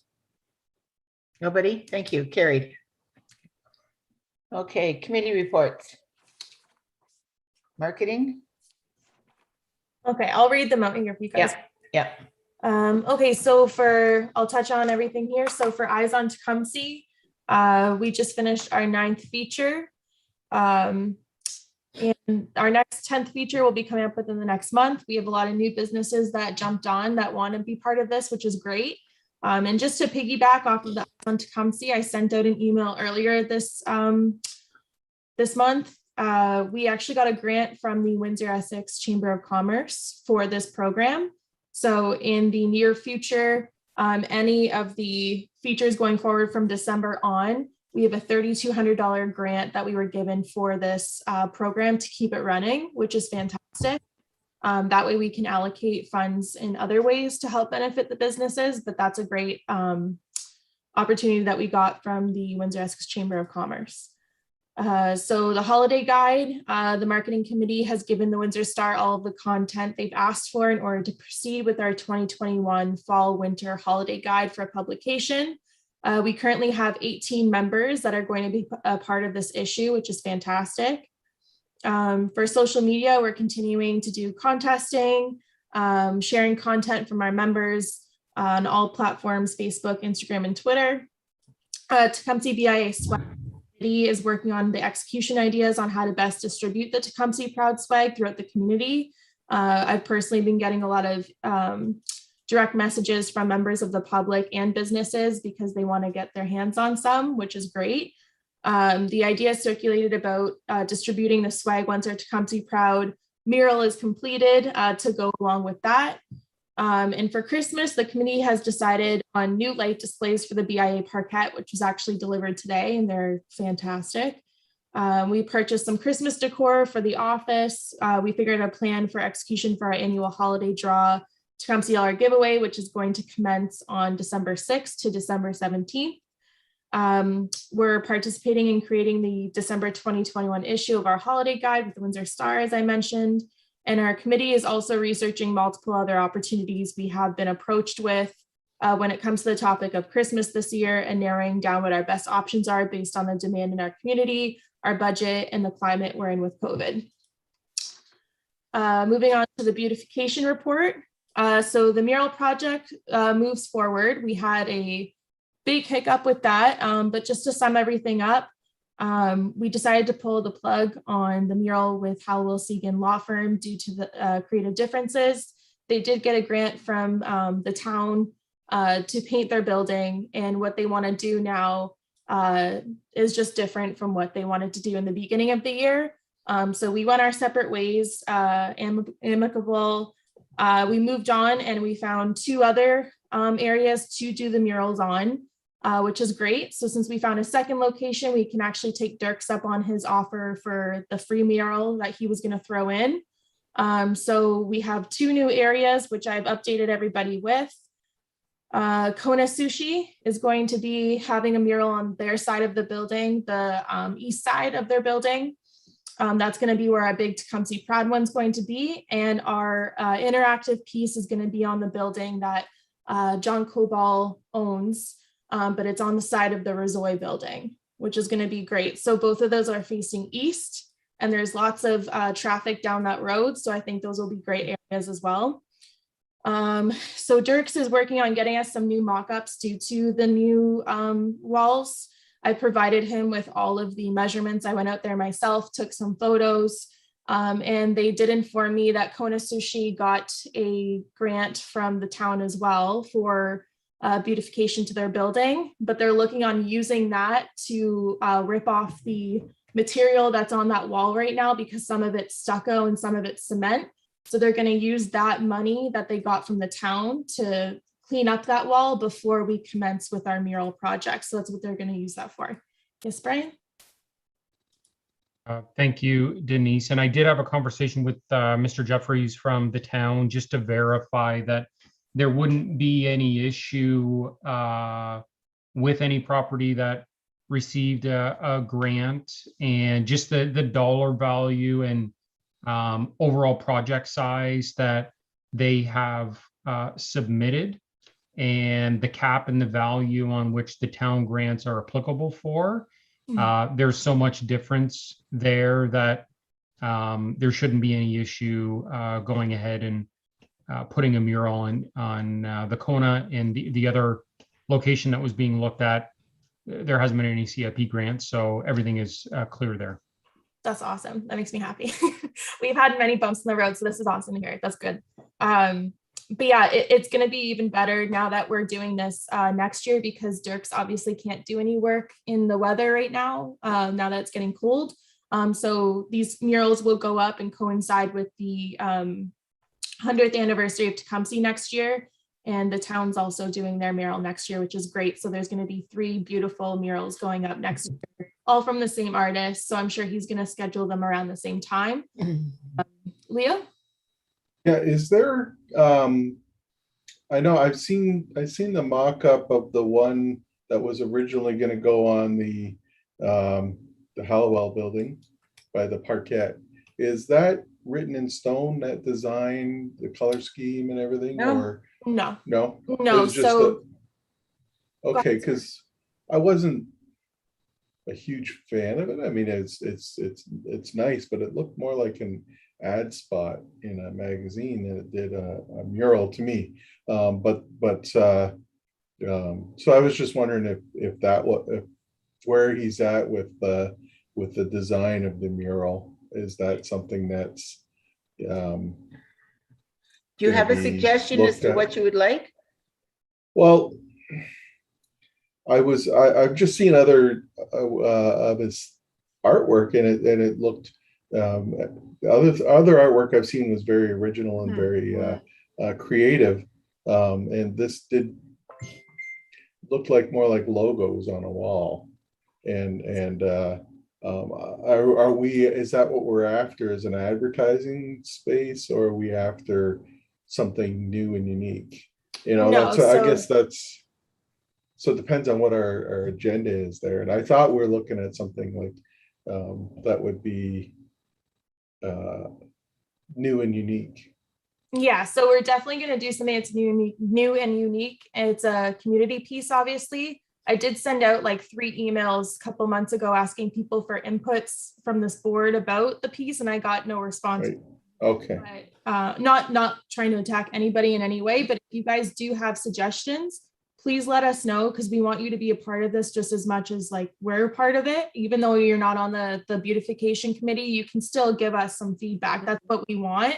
Nobody? Thank you. Carried. Okay, committee reports. Marketing? Okay, I'll read them out here for you guys. Yeah. Okay, so I'll touch on everything here. So for Eyes on Tecumseh, we just finished our 9th feature. And our next 10th feature will be coming up within the next month. We have a lot of new businesses that jumped on that want to be part of this, which is great. And just to piggyback off of the Eyes on Tecumseh, I sent out an email earlier this month. We actually got a grant from the Windsor-Essex Chamber of Commerce for this program. So in the near future, any of the features going forward from December on, we have a $3,200 grant that we were given for this program to keep it running, which is fantastic. That way we can allocate funds in other ways to help benefit the businesses, but that's a great opportunity that we got from the Windsor-Essex Chamber of Commerce. So the holiday guide, the marketing committee has given the Windsor Star all of the content they've asked for in order to proceed with our 2021 fall winter holiday guide for publication. We currently have 18 members that are going to be a part of this issue, which is fantastic. For social media, we're continuing to do contesting, sharing content from our members. on all platforms, Facebook, Instagram, and Twitter. Tecumseh BIA Swag Committee is working on the execution ideas on how to best distribute the Tecumseh Proud swag throughout the community. I've personally been getting a lot of direct messages from members of the public and businesses because they want to get their hands on some, which is great. The idea circulated about distributing the swag once our Tecumseh Proud mural is completed to go along with that. And for Christmas, the committee has decided on new light displays for the BIA parquet, which was actually delivered today, and they're fantastic. We purchased some Christmas decor for the office. We figured out a plan for execution for our annual holiday draw Tecumseh Dollar giveaway, which is going to commence on December 6th to December 17th. We're participating in creating the December 2021 issue of our holiday guide with the Windsor Star, as I mentioned. And our committee is also researching multiple other opportunities we have been approached with when it comes to the topic of Christmas this year and narrowing down what our best options are based on the demand in our community, our budget, and the climate we're in with COVID. Moving on to the beautification report. So the mural project moves forward. We had a big hiccup with that, but just to sum everything up, we decided to pull the plug on the mural with Howell Segan Law Firm due to the creative differences. They did get a grant from the town to paint their building, and what they want to do now is just different from what they wanted to do in the beginning of the year. So we went our separate ways, amicable. We moved on and we found two other areas to do the murals on. Which is great. So since we found a second location, we can actually take Dirks up on his offer for the free mural that he was going to throw in. So we have two new areas, which I've updated everybody with. Kona Sushi is going to be having a mural on their side of the building, the east side of their building. That's going to be where our big Tecumseh Proud one's going to be. And our interactive piece is going to be on the building that John Cobal owns. But it's on the side of the Rozoy building, which is going to be great. So both of those are facing east, and there's lots of traffic down that road. So I think those will be great areas as well. So Dirks is working on getting us some new mock-ups due to the new walls. I provided him with all of the measurements. I went out there myself, took some photos, and they did inform me that Kona Sushi got a grant from the town as well for beautification to their building, but they're looking on using that to rip off the material that's on that wall right now because some of it's stucco and some of it's cement. So they're going to use that money that they got from the town to clean up that wall before we commence with our mural project. So that's what they're going to use that for. Yes, Brian? Thank you, Denise. And I did have a conversation with Mr. Jeffries from the town just to verify that there wouldn't be any issue with any property that received a grant, and just the dollar value and overall project size that they have submitted, and the cap and the value on which the town grants are applicable for. There's so much difference there that there shouldn't be any issue going ahead and putting a mural on the Kona, and the other location that was being looked at. There hasn't been any CIP grants, so everything is clear there. That's awesome. That makes me happy. We've had many bumps in the road, so this is awesome to hear. That's good. But yeah, it's going to be even better now that we're doing this next year, because Dirks obviously can't do any work in the weather right now, now that it's getting cold. So these murals will go up and coincide with the 100th anniversary of Tecumseh next year. And the town's also doing their mural next year, which is great. So there's going to be 3 beautiful murals going up next year, all from the same artist. So I'm sure he's going to schedule them around the same time. Leo? Yeah, is there, I know I've seen the mock-up of the one that was originally going to go on the Hallowell building by the parquet. Is that written in stone, that design, the color scheme and everything? No. Or No. no? No. It's just So okay, because I wasn't a huge fan of it. I mean, it's nice, but it looked more like an ad spot in a magazine that did a mural to me. So I was just wondering if that was, if where he's at with the design of the mural, is that something that's Do you have a gonna be suggestion as looked to at? what you would like? Well, I've just seen other of his artwork, and it looked, other artwork I've seen was very original and very creative, and this did look like more like logos on a wall, and are we, is that what we're after, is an advertising space, or are we after something new and unique? You know, No, that's, I so- guess that's, so it depends on what our agenda is there. And I thought we are looking at something like that would be new and unique. Yeah, so we're definitely going to do something that's new and unique. And it's a community piece, obviously. I did send out like 3 emails a couple months ago asking people for inputs from this board about the piece, and I got no response. Right. Okay. But, not trying to attack anybody in any way, but if you guys do have suggestions, please let us know, because we want you to be a part of this just as much as like we're a part of it. Even though you're not on the beautification committee, you can still give us some feedback. That's what we want.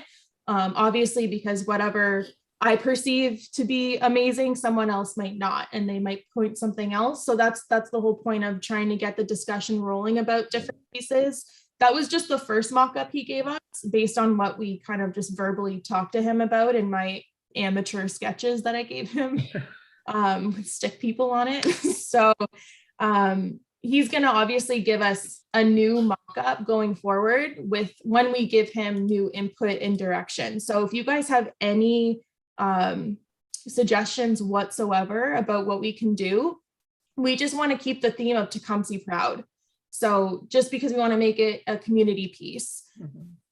Obviously, because whatever I perceive to be amazing, someone else might not, and they might point something else. So that's the whole point of trying to get the discussion rolling about different pieces. That was just the first mock-up he gave us based on what we kind of just verbally talked to him about in my amateur sketches that I gave him. With stick people on it. So he's going to obviously give us a new mock-up going forward with when we give him new input and direction. So if you guys have any suggestions whatsoever about what we can do, we just want to keep the theme of Tecumseh Proud. So just because we want to make it a community piece,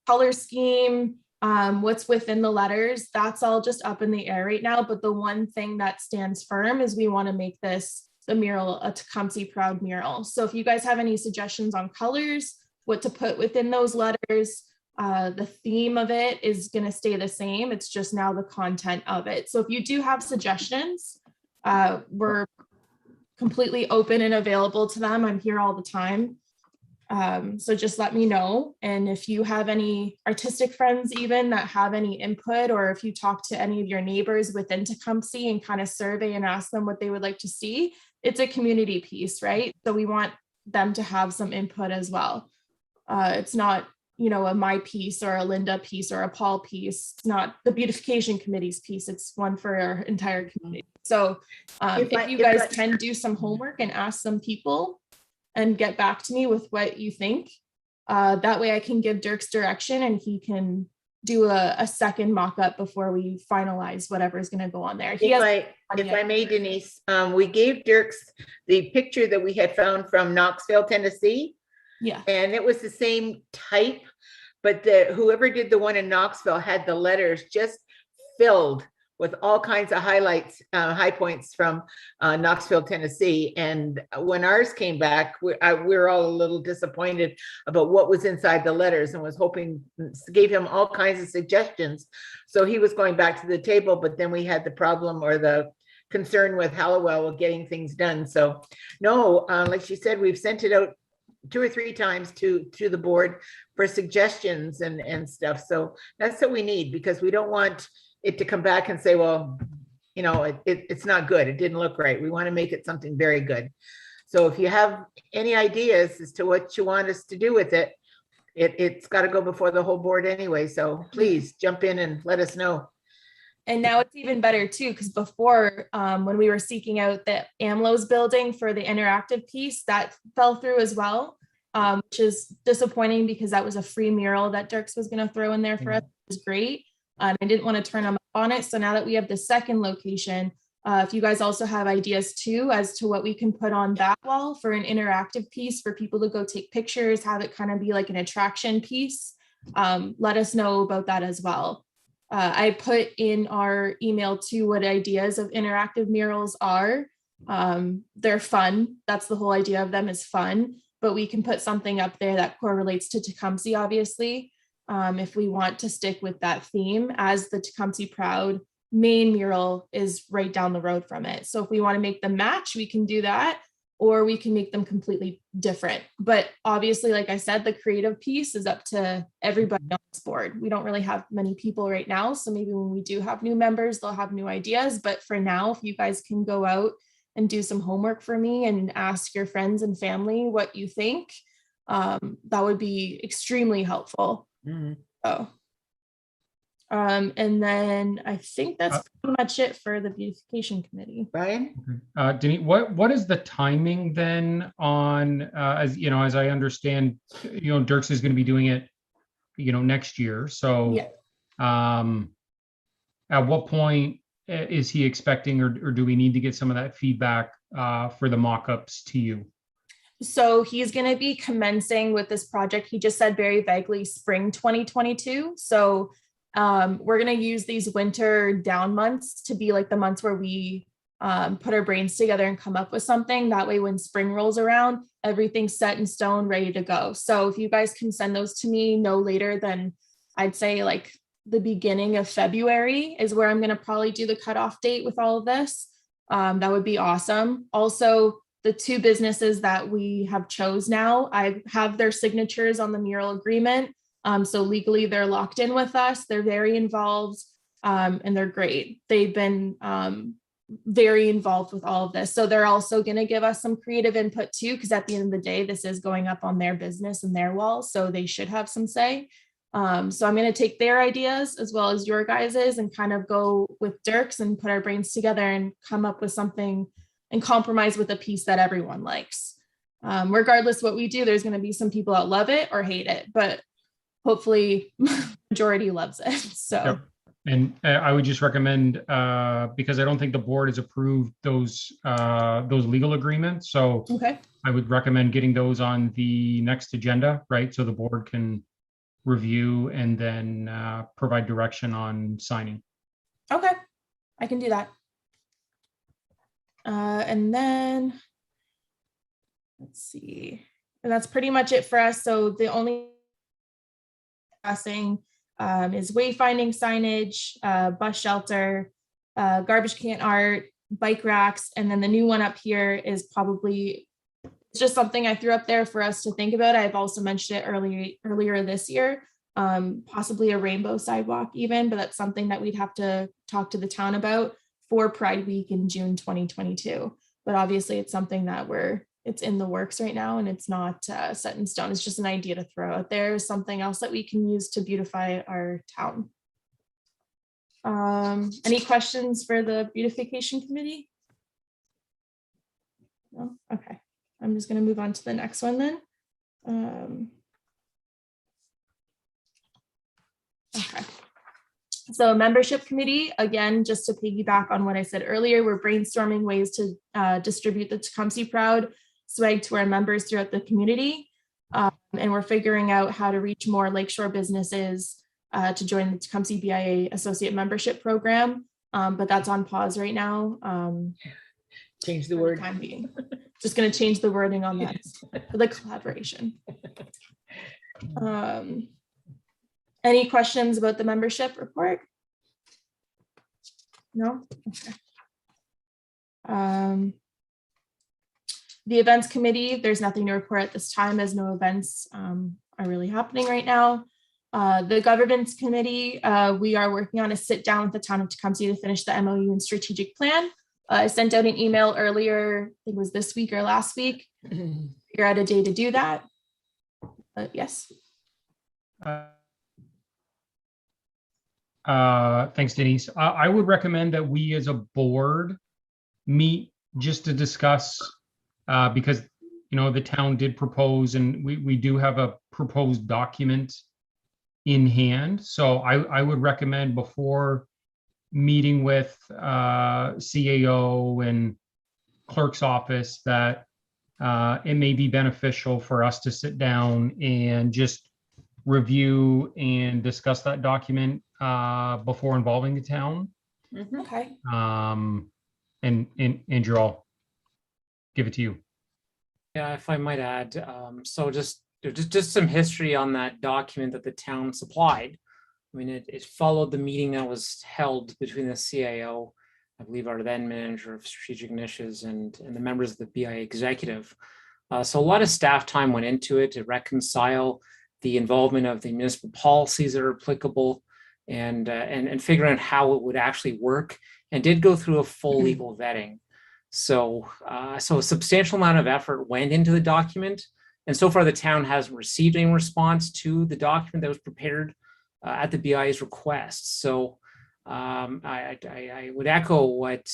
color scheme, what's within the letters, that's all just up in the air right now. But the one thing that stands firm is we want to make this the mural a Tecumseh Proud mural. So if you guys have any suggestions on colors, what to put within those letters, the theme of it is going to stay the same. It's just now the content of it. So if you do have suggestions, we're completely open and available to them. I'm here all the time. So just let me know. And if you have any artistic friends even that have any input, or if you talk to any of your neighbors within Tecumseh and kind of survey and ask them what they would like to see, it's a community piece, right? So we want them to have some input as well. It's not, a my piece or a Linda piece or a Paul piece. It's not the beautification committee's piece. It's one for our entire community. So if you guys can do some homework and ask some people and get back to me with what you think. That way I can give Dirk's direction and he can do a second mock-up before we finalize whatever is going to go on there. If I may, Denise, we gave Dirk's the picture that we had found from Knoxville, Tennessee. Yeah. And it was the same type, but whoever did the one in Knoxville had the letters just filled with all kinds of highlights, high points from Knoxville, Tennessee. And when ours came back, we were all a little disappointed about what was inside the letters, and was hoping, gave him all kinds of suggestions. So he was going back to the table, but then we had the problem or the concern with Hallowell with getting things done. So no, like she said, we've sent it out 2 or 3 times to the board for suggestions and stuff. So that's what we need, because we don't want it to come back and say, well, it's not good. It didn't look right. We want to make it something very good. So if you have any ideas as to what you want us to do with it, it's got to go before the whole board anyway. So please jump in and let us know. And now it's even better too, because before when we were seeking out the AMLO's building for the interactive piece, that fell through as well, which is disappointing because that was a free mural that Dirks was going to throw in there for us. It was great. And I didn't want to turn them up on it. So now that we have the second location, if you guys also have ideas too, as to what we can put on that wall for an interactive piece for people to go take pictures, have it kind of be like an attraction piece, let us know about that as well. I put in our email too what ideas of interactive murals are. They're fun. That's the whole idea of them, is fun, but we can put something up there that correlates to Tecumseh, obviously. if we want to stick with that theme, as the Tecumseh Proud main mural is right down the road from it. So if we want to make them match, we can do that, or we can make them completely different. But obviously, like I said, the creative piece is up to everybody on this board. We don't really have many people right now, so maybe when we do have new members, they'll have new ideas. But for now, if you guys can go out and do some homework for me and ask your friends and family what you think, that would be extremely helpful. So, and then I think that's pretty much it for the beautification committee. Brian? Denise, what is the timing then on, as you know, as I understand, Dirks is going to be doing it, next year. So, Yeah. At what point is he expecting, or do we need to get some of that feedback for the mock-ups to you? So he's going to be commencing with this project. He just said very vaguely spring 2022. So we're going to use these winter down months to be like the months where we put our brains together and come up with something. That way, when spring rolls around, everything's set in stone, ready to go. So if you guys can send those to me no later than, I'd say, like the beginning of February is where I'm going to probably do the cutoff date with all of this. That would be awesome. Also, the two businesses that we have chose now, I have their signatures on the mural agreement. So legally they're locked in with us. They're very involved, and they're great. They've been very involved with all of this. So they're also going to give us some creative input too, because at the end of the day, this is going up on their business and their wall. So they should have some say. So I'm going to take their ideas as well as your guys's and kind of go with Dirk's and put our brains together and come up with something and compromise with a piece that everyone likes. Regardless what we do, there's going to be some people that love it or hate it, but hopefully majority loves it. So. Yep. And I would just recommend, because I don't think the board has approved those legal agreements. So Okay. I would recommend getting those on the next agenda, right? So the board can review and then provide direction on signing. Okay, I can do that. And then let's see, and that's pretty much it for us. So the only passing is wayfinding signage, bus shelter, garbage can art, bike racks, and then the new one up here is probably, it's just something I threw up there for us to think about. I've also mentioned it earlier this year, possibly a rainbow sidewalk even, but that's something that we'd have to talk to the town about for Pride Week in June 2022. But obviously it's something that it's in the works right now and it's not set in stone. It's just an idea to throw out there, something else that we can use to beautify our town. Any questions for the beautification committee? No? Okay, I'm just going to move on to the next one then. Okay. So membership committee, again, just to piggyback on what I said earlier, we're brainstorming ways to distribute the Tecumseh Proud swag to our members throughout the community. And we're figuring out how to reach more lakeshore businesses to join the Tecumseh BIA associate membership program. But that's on pause right now. Change the word. Time being. Just going to change the wording on that for the collaboration. Any questions about the membership report? No? Okay. The events committee, there's nothing to report at this time as no events are really happening right now. The governance committee, we are working on a sit down with the town of Tecumseh to finish the MOU and strategic plan. I sent out an email earlier, I think it was this week or last week. You're at a day to do that. Yes. Thanks, Denise. I would recommend that we as a board meet just to discuss, because, the town did propose and we do have a proposed document in hand. So I would recommend before meeting with CAO and clerk's office that it may be beneficial for us to sit down and just review and discuss that document before involving the town. Okay. And Andrew, I'll give it to you. Yeah, if I might add, so just just some history on that document that the town supplied. I mean, it followed the meeting that was held between the CIO, I believe our then manager of strategic initiatives, and the members of the BIA executive. So a lot of staff time went into it to reconcile the involvement of the municipal policies that are applicable and figuring out how it would actually work, and did go through a full legal vetting. So a substantial amount of effort went into the document. And so far, the town hasn't received any response to the document that was prepared at the BIA's request. So I would echo what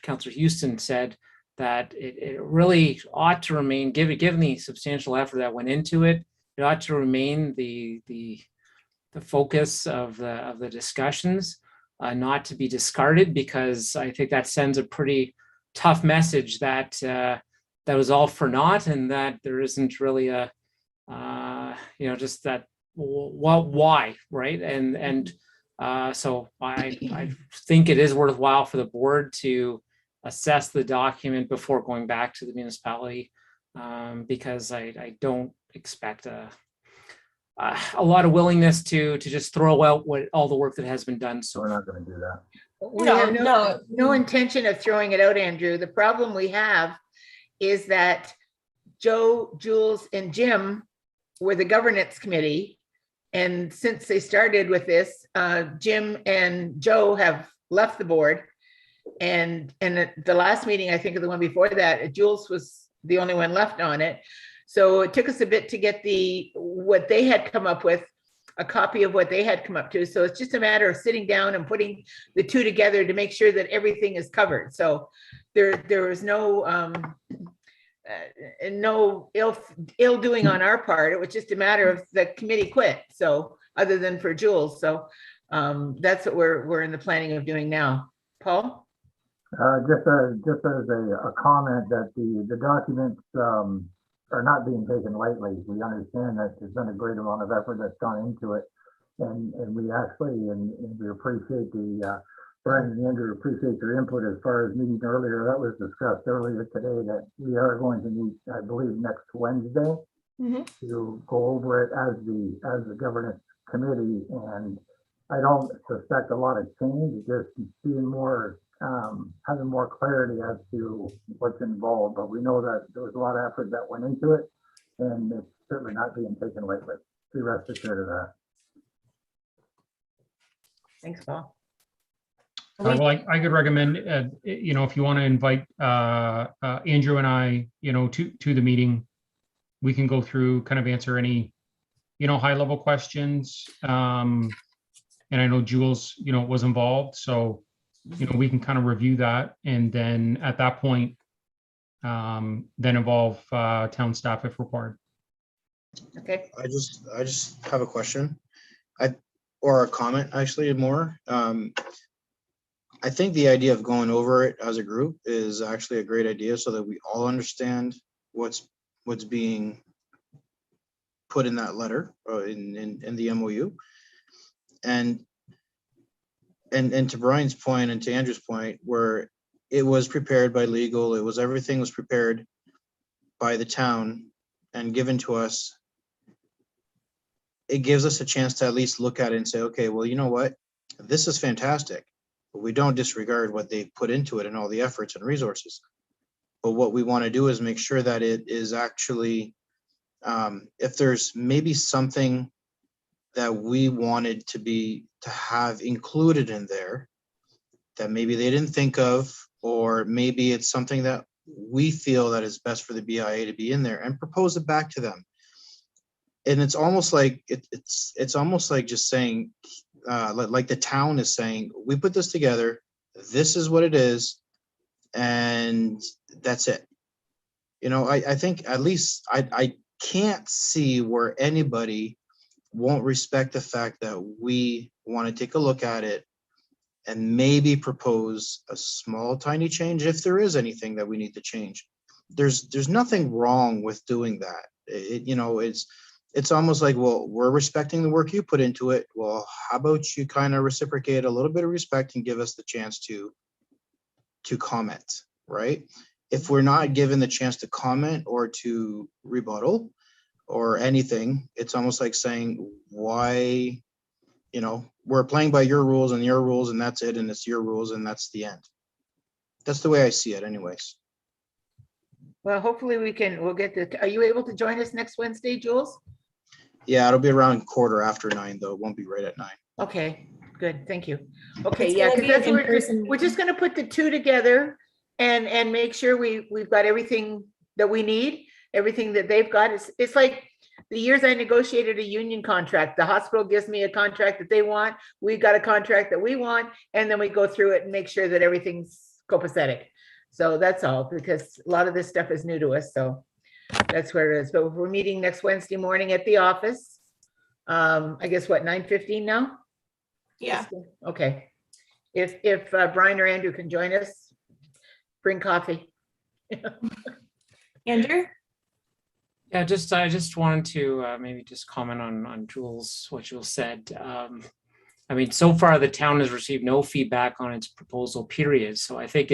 Councillor Houston said, that it really ought to remain, given the substantial effort that went into it, it ought to remain the focus of the discussions, not to be discarded, because I think that sends a pretty tough message that that was all for naught, and that there isn't really a just that why, right? And so I think it is worthwhile for the board to assess the document before going back to the municipality, because I don't expect a lot of willingness to just throw out all the work that has been done. So We're not going to do that. We No, have no. no intention of throwing it out, Andrew. The problem we have is that Joe, Jules, and Jim were the governance committee. And since they started with this, Jim and Joe have left the board. And at the last meeting, I think of the one before that, Jules was the only one left on it. So it took us a bit to get what they had come up with, a copy of what they had come up to. So it's just a matter of sitting down and putting the two together to make sure that everything is covered. So there was no no ill doing on our part. It was just a matter of the committee quit. So other than for Jules, so that's what we're in the planning of doing now. Paul? Just as a comment that the documents are not being taken lightly. We understand that there's been a great amount of effort that's gone into it. And we actually, and we appreciate Brian and Andrew appreciate their input as far as meeting earlier. That was discussed earlier today, that we are going to meet, I believe, next Wednesday to go over it as the governance committee. And I don't suspect a lot of change, just being more, having more clarity as to what's involved. But we know that there was a lot of effort that went into it, and it's certainly not being taken lightly. Be rest assured of that. Thanks, Paul. Well, I could recommend, if you want to invite Andrew and I, to the meeting, we can go through, kind of answer any, high level questions. And I know Jules, was involved, so, we can kind of review that, and then at that point, then involve town staff if required. Okay. I just have a question, or a comment actually more. I think the idea of going over it as a group is actually a great idea, so that we all understand what's being put in that letter, in the MOU. And to Brian's point and to Andrew's point, where it was prepared by legal, everything was prepared by the town and given to us. It gives us a chance to at least look at it and say, okay, well, you know what? This is fantastic, but we don't disregard what they put into it and all the efforts and resources. But what we want to do is make sure that it is actually, if there's maybe something that we wanted to have included in there that maybe they didn't think of, or maybe it's something that we feel that is best for the BIA to be in there, and propose it back to them. And it's almost like it's almost like just saying, like the town is saying, we put this together, this is what it is, and that's it. I think at least I can't see where anybody won't respect the fact that we want to take a look at it and maybe propose a small, tiny change if there is anything that we need to change. There's nothing wrong with doing that. It's almost like, well, we're respecting the work you put into it. Well, how about you kind of reciprocate a little bit of respect and give us the chance to comment, right? If we're not given the chance to comment or to rebuttal, or anything. It's almost like saying, why, we're playing by your rules and that's it. And it's your rules and that's the end. That's the way I see it anyways. Well, hopefully we'll get are you able to join us next Wednesday, Jules? Yeah, it'll be around 9:15 though. It won't be right at 9. Okay, good, thank you. Okay, It's yeah, gonna because be an that's what in-person we're just gonna put the two together and make sure we've got everything that we need, everything that they've got. It's like the years I negotiated a union contract. The hospital gives me a contract that they want, we've got a contract that we want, and then we go through it and make sure that everything's copacetic. So that's all, because a lot of this stuff is new to us, so that's where it is. But we're meeting next Wednesday morning at the office. I guess what, 9:15 now? Yeah. Okay. If Brian or Andrew can join us, bring coffee. Andrew? Yeah, I just wanted to maybe just comment on what Jules said. I mean, so far the town has received no feedback on its proposal period. So I think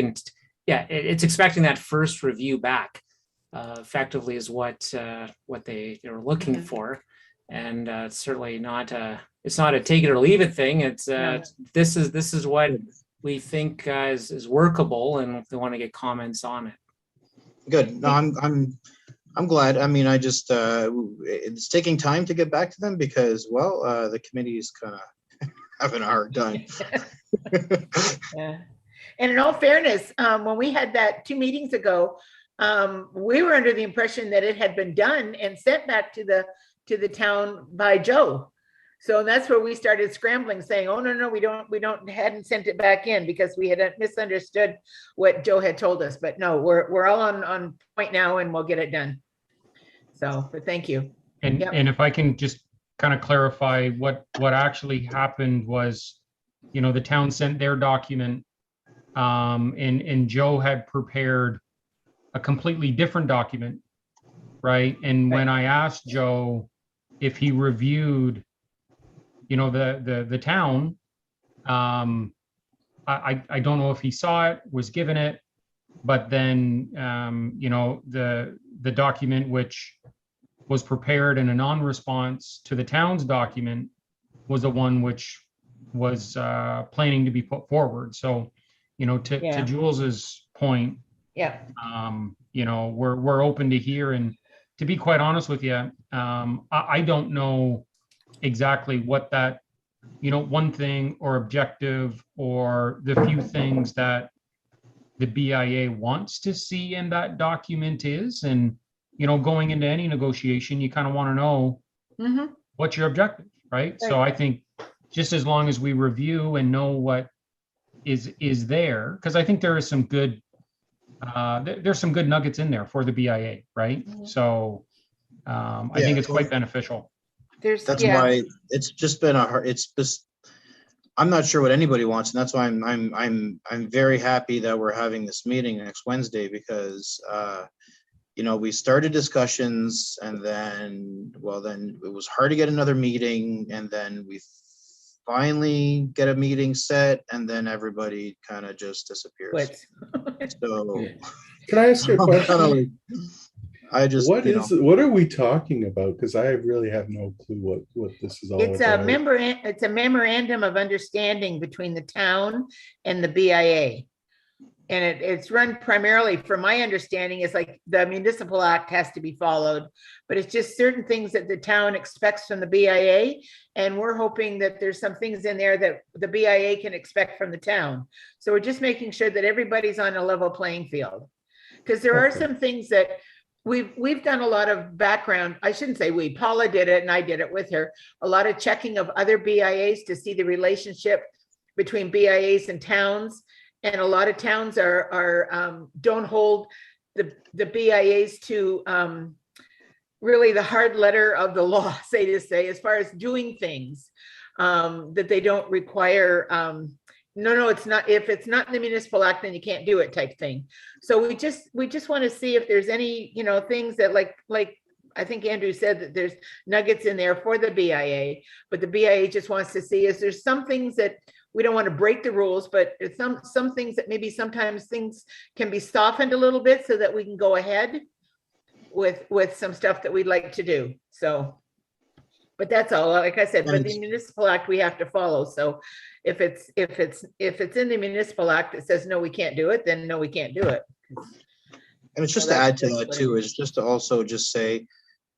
it's expecting that first review back effectively is what they were looking for. And it's certainly it's not a take it or leave it thing. It's No. this is what we think is workable, and they want to get comments on it. Good. No, I'm glad. I mean, I just, it's taking time to get back to them because, well, the committee is kind of having a hard time. Yeah. And in all fairness, when we had that 2 meetings ago, we were under the impression that it had been done and sent back to the town by Joe. So that's where we started scrambling, saying, "Oh no, we hadn't sent it back in because we had misunderstood what Joe had told us." But no, we're all on point now, and we'll get it done. So, but thank you. And Yep. and if I can just kind of clarify what actually happened was, the town sent their document, and Joe had prepared a completely different document, right? And when I asked Joe if he reviewed, the town, I don't know if he saw it, was given it, but then the document which was prepared in a non-response to the town's document was the one which was planning to be put forward. So, to Jules's point, Yeah. we're open to hear, and to be quite honest with you, I don't know exactly what that, one thing or objective or the few things that the BIA wants to see in that document is. And, going into any negotiation, you kind of want to know what's your objective, right? So I think just as long as we review and know what is there, because I think there is some good, there's some good nuggets in there for the BIA, right? So I think it's quite beneficial. That's why it's just been I'm not sure what anybody wants, and that's why I'm very happy that we're having this meeting next Wednesday, because we started discussions, and then it was hard to get another meeting, and then we finally get a meeting set, and then everybody kind of just disappears. So Can I ask you a question? What are we talking about? Because I really have no clue what this is all about. It's a memorandum of understanding between the town and the BIA. And it's run primarily, from my understanding, is like the municipal act has to be followed, but it's just certain things that the town expects from the BIA. And we're hoping that there's some things in there that the BIA can expect from the town. So we're just making sure that everybody's on a level playing field. Because there are some things that we've done a lot of background. I shouldn't say we, Paula did it and I did it with her. A lot of checking of other BIAs to see the relationship between BIAs and towns. And a lot of towns don't hold the BIAs to really the hard letter of the law, as far as doing things that they don't require. No, it's not. If it's not in the municipal act, then you can't do it, type thing. So we just want to see if there's any things that like I think Andrew said that there's nuggets in there for the BIA, but the BIA just wants to see is there's some things that we don't want to break the rules, but it's some things that maybe sometimes things can be softened a little bit so that we can go ahead. with some stuff that we'd like to do, so. But that's all, like I said, but the municipal act we have to follow, so if it's in the municipal act that says, no, we can't do it, then no, we can't do it. And it's just So to add to that's that what it too, is. is just to also just say,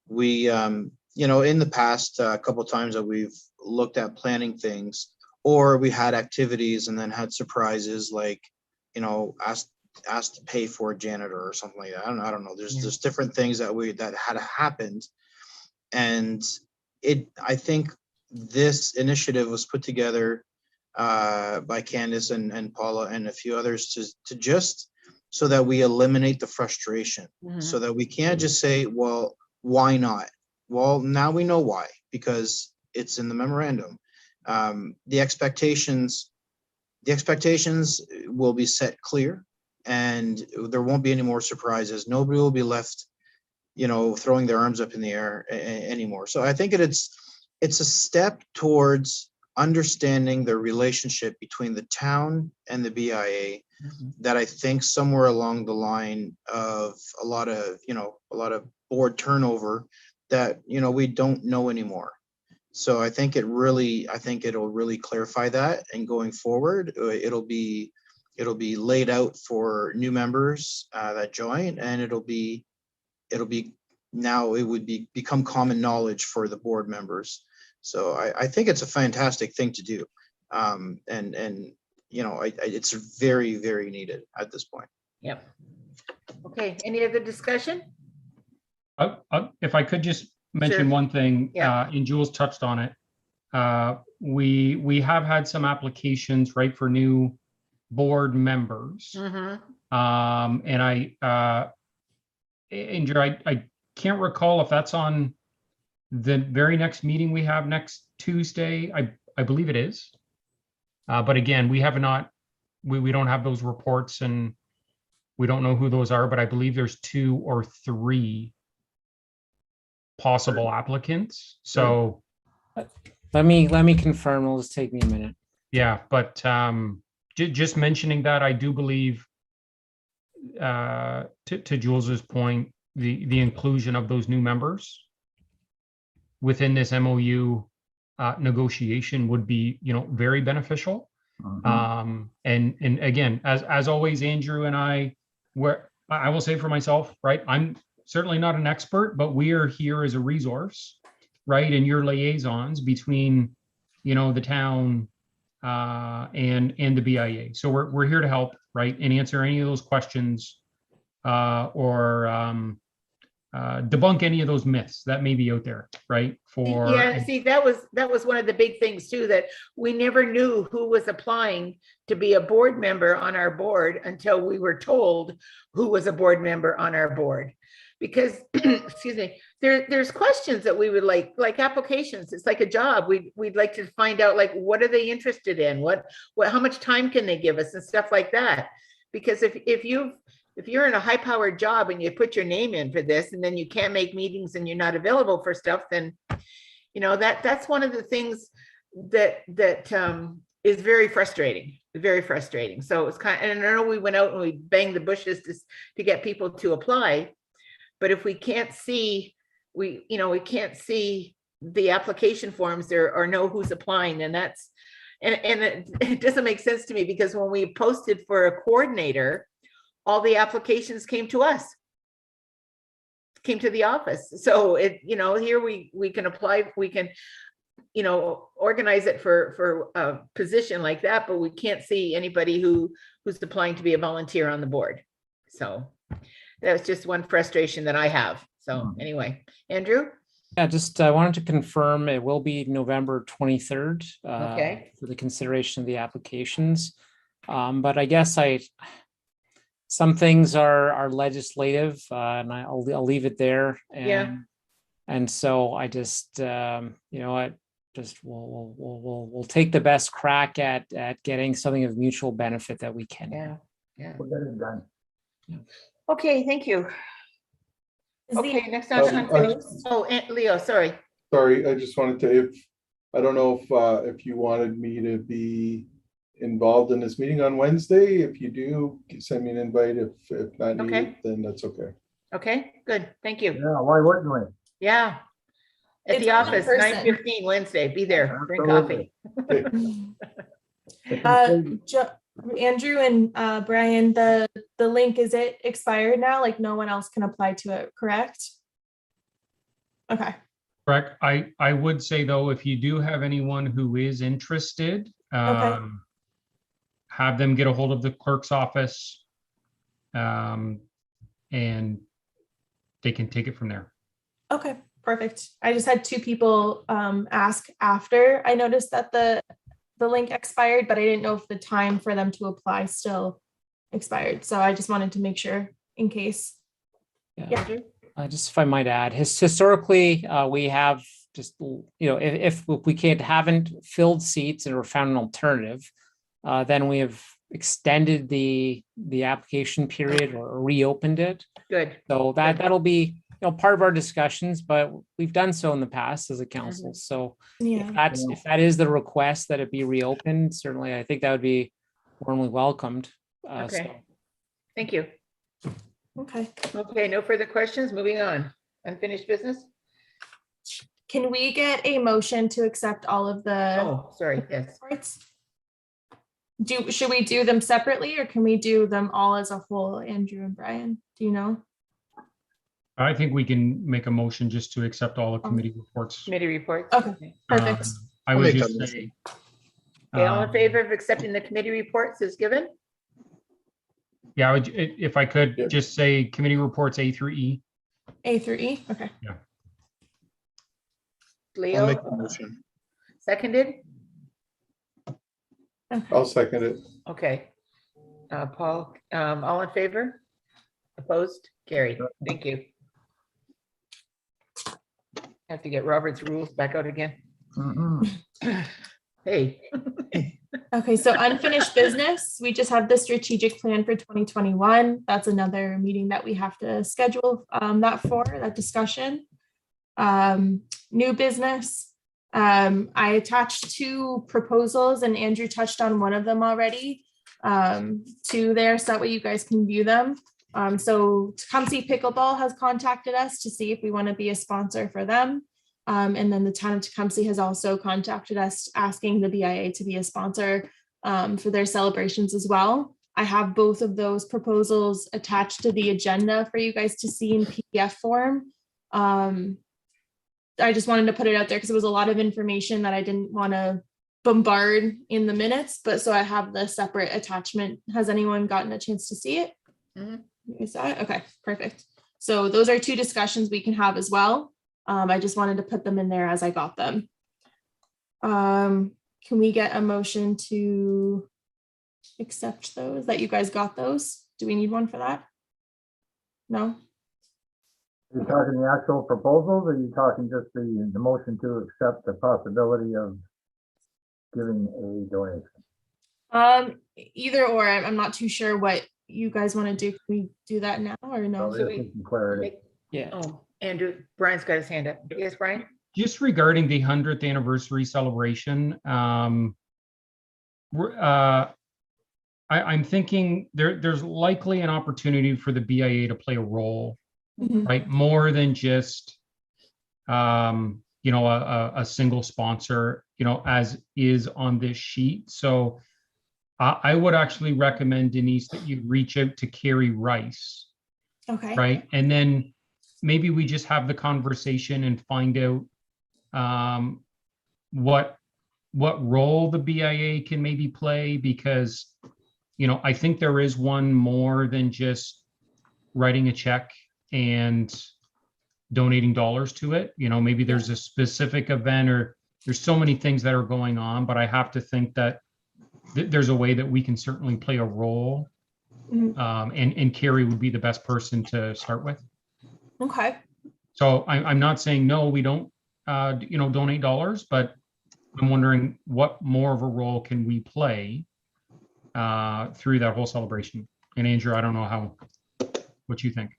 we, in the past, a couple times that we've looked at planning things, or we had activities and then had surprises, like, asked to pay for a janitor or something like that. I don't know. There's different things that had happened. And I think this initiative was put together by Candace and Paula and a few others to just so that we eliminate the frustration, so that we can't just say, well, why not? Well, now we know why, because it's in the memorandum. The expectations will be set clear, and there won't be any more surprises. Nobody will be left, throwing their arms up in the air anymore. So I think it's a step towards understanding the relationship between the town and the BIA that I think somewhere along the line of a lot of board turnover that, we don't know anymore. So I think it'll really clarify that, and going forward, it'll be laid out for new members that join, and it would become common knowledge for the board members. So I think it's a fantastic thing to do. It's very, very needed at this point. Yep. Okay, any other discussion? If I could just mention Sure. one thing, Yeah. and Jules touched on it. We have had some applications, right, for new board members. Mhm. And Andrew, I can't recall if that's on the very next meeting we have next Tuesday. I believe it is. But again, we don't have those reports, and we don't know who those are, but I believe there's 2 or 3 possible applicants. So Let me confirm. It'll just take me a minute. yeah, but just mentioning that, I do believe to Jules's point, the inclusion of those new members within this MOU negotiation would be, very beneficial. And again, as always, Andrew and I will say for myself, right, I'm certainly not an expert, but we are here as a resource, right, and your liaisons between, the town and the BIA. So we're here to help, right, and answer any of those questions or debunk any of those myths that may be out there, right? See, that was one of the big things too, that we never knew who was applying to be a board member on our board until we were told who was a board member on our board. Because, excuse me, there's questions that we would like applications. It's like a job. We'd like to find out, like, what are they interested in? How much time can they give us and stuff like that? Because if you're in a high-powered job and you put your name in for this, and then you can't make meetings and you're not available for stuff, then, that's one of the things that is very frustrating, very frustrating. So it's and I know we went out and we banged the bushes to get people to apply, but if we can't see, we can't see the application forms there or know who's applying, then that's, and it doesn't make sense to me, because when we posted for a coordinator, all the applications came to us, came to the office. So here we can apply, we can, organize it for a position like that, but we can't see anybody who's applying to be a volunteer on the board. So that's just one frustration that I have. So anyway, Andrew? Yeah, just I wanted to confirm it will be November 23rd Okay. for the consideration of the applications. But I guess some things are legislative, and I'll leave it there. And so I just we'll take the best crack at getting something of mutual benefit that we can. Yeah. We'll get it done. Okay, thank you. Is the- Okay, next on. Leo, sorry. Sorry, I just wanted to, I don't know if you wanted me to be involved in this meeting on Wednesday. If you do, send me an invite. If not needed, then that's okay. Okay, good. Thank you. Yeah, why wouldn't we? Yeah. At It's the only in office, person. 9:15 Wednesday. Be there. Drink Absolutely. coffee. Andrew and Brian, the link, is it expired now? Like no one else can apply to it, correct? Okay. Correct. I would say though, if you do have anyone who is interested, have them get a hold of the clerk's office. And they can take it from there. Okay, perfect. I just had two people ask after I noticed that the link expired, but I didn't know if the time for them to apply still expired. So I just wanted to make sure in case. Yeah. Just if I might add, historically, we have just, if we haven't filled seats or found an alternative, then we have extended the application period or reopened it. Good. So that'll be, part of our discussions, but we've done so in the past as a council. So Yeah. if that is the request that it be reopened, certainly I think that would be warmly welcomed. Okay. Thank you. Okay. Okay, no further questions. Moving on. Unfinished business? Can we get a motion to accept all of the Oh, sorry. Yes. reports? Should we do them separately or can we do them all as a whole, Andrew and Brian? Do you know? I think we can make a motion just to accept all the committee reports. Committee reports. Okay. Perfect. I I'll would make just that say. Okay, all in um, favor of accepting the committee reports as given? Yeah, if I could Yeah. just say committee reports A through E. A through E? Okay. I'll Leo, make the motion. seconded? I'll second it. Okay. Paul, all in favor? Opposed? Carried. Thank you. Have to get Robert's rules back out again. Mhm. Hey. Okay, so unfinished business, we just have the strategic plan for 2021. That's another meeting that we have to schedule that discussion. New business, I attached two proposals and Andrew touched on one of them already to there, so that way you guys can view them. So Tecumseh Pickleball has contacted us to see if we want to be a sponsor for them. And then the town of Tecumseh has also contacted us asking the BIA to be a sponsor for their celebrations as well. I have both of those proposals attached to the agenda for you guys to see in PDF form. I just wanted to put it out there because it was a lot of information that I didn't want to bombard in the minutes, but so I have the separate attachment. Has anyone gotten a chance to see it? Mhm. You saw it? Okay, perfect. So those are two discussions we can have as well. I just wanted to put them in there as I got them. Can we get a motion to accept those, that you guys got those? Do we need one for that? No? Are you talking the actual proposals, or are you talking just the motion to accept the possibility of giving a donation? Either or, I'm not too sure what you guys want to do. Can we do that now or no? So just some clarity. Yeah. Oh, Andrew, Brian's got his hand up. Yes, Brian? Just regarding the 100th anniversary celebration, I'm thinking there's likely an opportunity for the BIA to play a role, Mhm. right? More than just, a single sponsor, as is on this sheet. So I would actually recommend, Denise, that you reach out to Carrie Rice, Okay. right? And then maybe we just have the conversation and find out what role the BIA can maybe play, because I think there is one more than just writing a check and donating dollars to it. Maybe there's a specific event, or there's so many things that are going on, but I have to think that there's a way that we can certainly play a role. Mhm. And Carrie would be the best person to start with. Okay. So I'm not saying no, we don't, donate dollars, but I'm wondering what more of a role can we play through that whole celebration. And Andrew, I don't know what you think.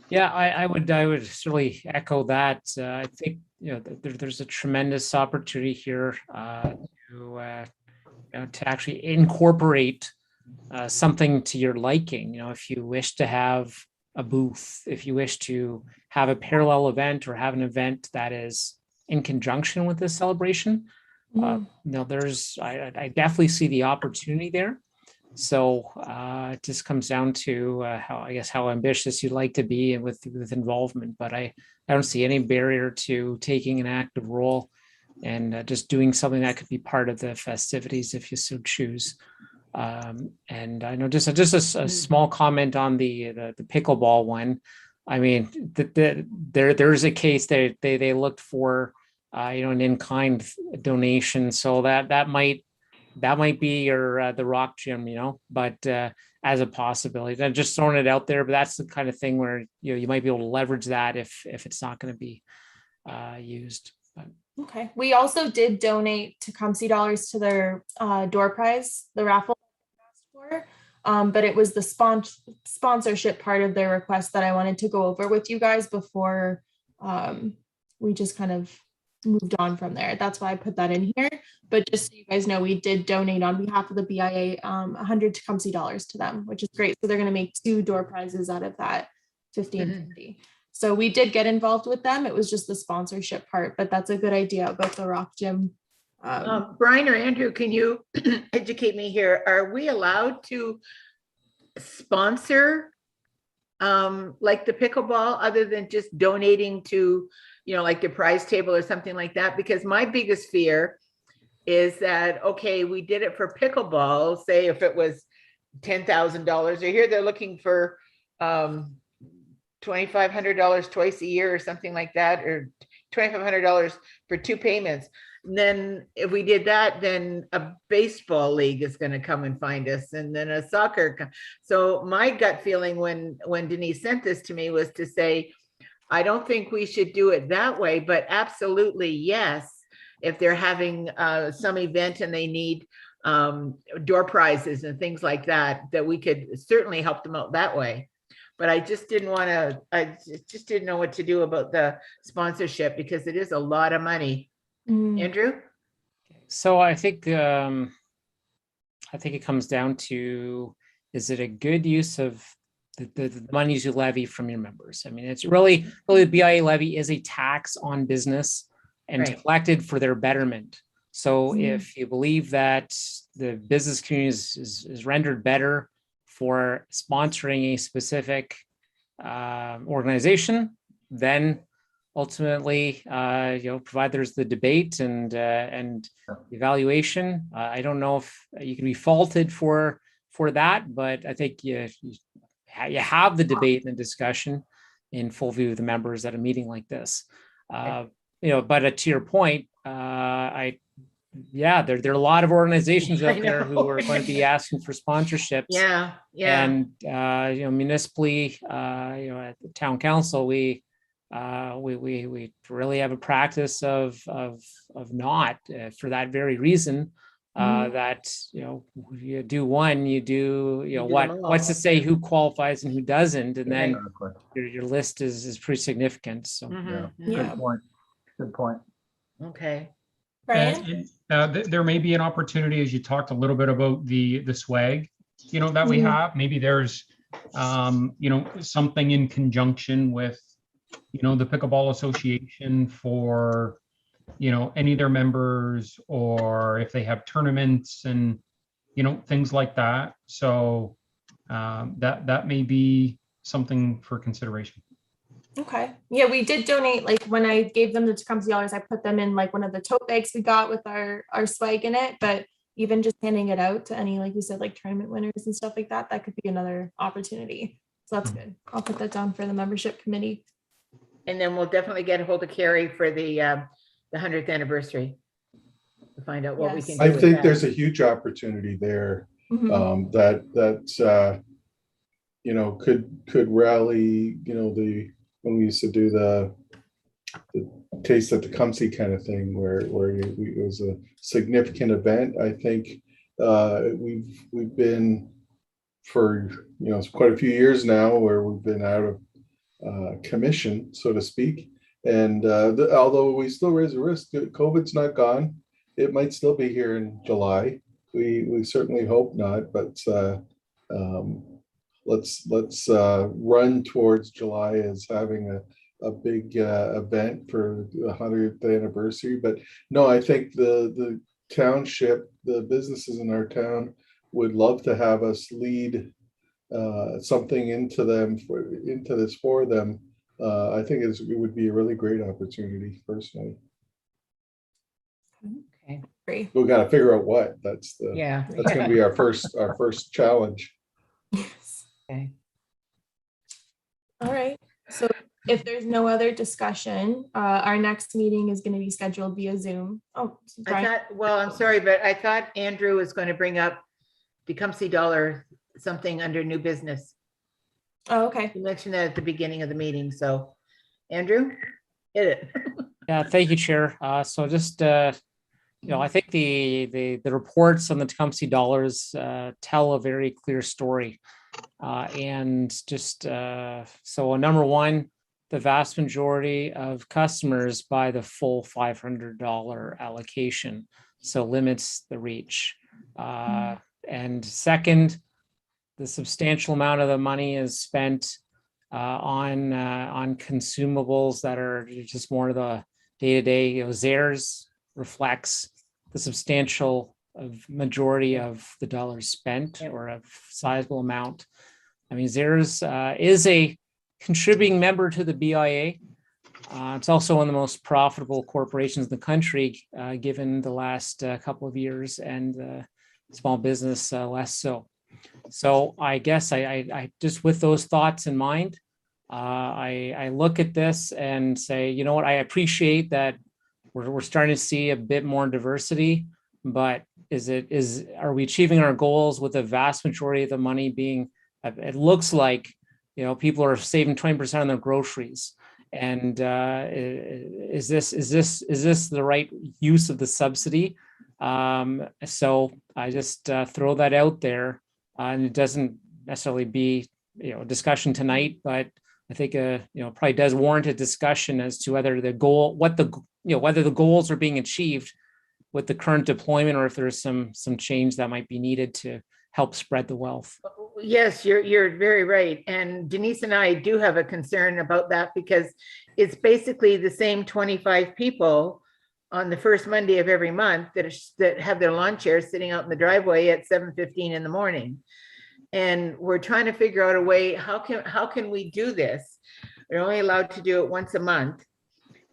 Yeah, I would certainly echo that. I think there's a tremendous opportunity here to actually incorporate something to your liking. If you wish to have a booth if you wish to have a parallel event or have an event that is in conjunction with this celebration. No, I definitely see the opportunity there. So it just comes down to how ambitious you'd like to be with involvement. But I don't see any barrier to taking an active role and just doing something that could be part of the festivities if you so choose. And I know just a small comment on the pickleball one. I mean, there's a case that they looked for an in-kind donation, so that might be your the rock gym, but as a possibility. I'm just throwing it out there, but that's the kind of thing where you might be able to leverage that if it's not going to be used. But. Okay. We also did donate to Comsey Dollars to their door prize, the raffle for. But it was the sponsorship part of their request that I wanted to go over with you guys before we just kind of moved on from there. That's why I put that in here. But just so you guys know, we did donate on behalf of the BIA $100 Comsey Dollars to them, which is great. So they're going to make 2 door prizes out of that 1550. So we did get involved with them. It was just the sponsorship part, but that's a good idea about the rock gym. Brian or Andrew, can you educate me here? Are we allowed to sponsor like the pickleball other than just donating to, like the prize table or something like that? Because my biggest fear is that, okay, we did it for pickleball, say if it was $10,000, or here they're looking for $2,500 twice a year or something like that, or $2,500 for 2 payments. And then if we did that, then a baseball league is going to come and find us, and then a soccer. So my gut feeling when Denise sent this to me was to say, I don't think we should do it that way, but absolutely yes. If they're having some event and they need door prizes and things like that, that we could certainly help them out that way. But I just didn't want to, I just didn't know what to do about the sponsorship because it is a lot of money. Andrew? So I think it comes down to, is it a good use of the monies you levy from your members? I mean, it's really the BIA levy is a tax on business and collected for their betterment. So if you believe that the business community is rendered better for sponsoring a specific organization, then ultimately, provide there's the debate and evaluation. I don't know if you can be faulted for that, but I think you have the debate and the discussion in full view of the members at a meeting like this. But to your point, there are a lot of organizations out there who are going to be asking for sponsorships. Yeah. And municipally, at the town council, we really have a practice of not for that very reason. That you do one, you do what's to say who qualifies and who doesn't, and then your list is pretty significant. So Good point. Okay. Brian? There may be an opportunity, as you talked a little bit about the swag, that we have. Maybe there's, something in conjunction with, the Pickleball Association for, any of their members, or if they have tournaments and, things like that. So that may be something for consideration. Okay. Yeah, we did donate, like when I gave them the Tecumseh Dollars, I put them in like one of the tote bags we got with our swag in it. But even just handing it out to any, like you said, like tournament winners and stuff like that, that could be another opportunity. So that's good. I'll put that down for the membership committee. And then we'll definitely get a hold of Carrie for the 100th anniversary to find out what we can do. I with think that. there's a huge opportunity there that could rally, when we used to do the taste at the Tecumseh kind of thing, where it was a significant event. I think we've been for quite a few years now where we've been out of commission, so to speak. And although we still raise a risk, COVID's not gone. It might still be here in July. We certainly hope not, but let's run towards July as having a big event for the 100th anniversary. But no, I think the township, the businesses in our town would love to have us lead something into this for them. I think it would be a really great opportunity personally. Okay, Agree. We got to figure out what. That's yeah. going to be our first challenge. Yes. Okay. All right. So if there's no other discussion, our next meeting is going to be scheduled via Zoom. Oh, I Brian. thought, well, I'm sorry, but I thought Andrew was going to bring up Tecumseh Dollar, something under new business. Oh, okay. You mentioned that at the beginning of the meeting, so Andrew, hit it. Yeah, thank you, Chair. So just, I think the reports on the Tecumseh dollars tell a very clear story. And just, so number one, the vast majority of customers buy the full $500 allocation, so limits the reach. And second, the substantial amount of the money is spent on consumables that are just more of the day-to-day. ZERS reflects the substantial majority of the dollars spent, or a sizable amount. I mean, ZERS is a contributing member to the BIA. It's also one of the most profitable corporations in the country, given the last couple of years, and small business less so. So I guess I just, with those thoughts in mind, I look at this and say, you know what, I appreciate that we're starting to see a bit more diversity, but are we achieving our goals with the vast majority of the money being, it looks like, people are saving 20% on their groceries. And is this the right use of the subsidy? So I just throw that out there, and it doesn't necessarily be a discussion tonight, but I think probably does warrant a discussion as to whether the goal, whether the goals are being achieved with the current deployment, or if there's some change that might be needed to help spread the wealth. Yes, you're very right. And Denise and I do have a concern about that, because it's basically the same 25 people on the first Monday of every month that have their lawn chairs sitting out in the driveway at 7:15 in the morning. And we're trying to figure out a way, how can we do this? We're only allowed to do it once a month.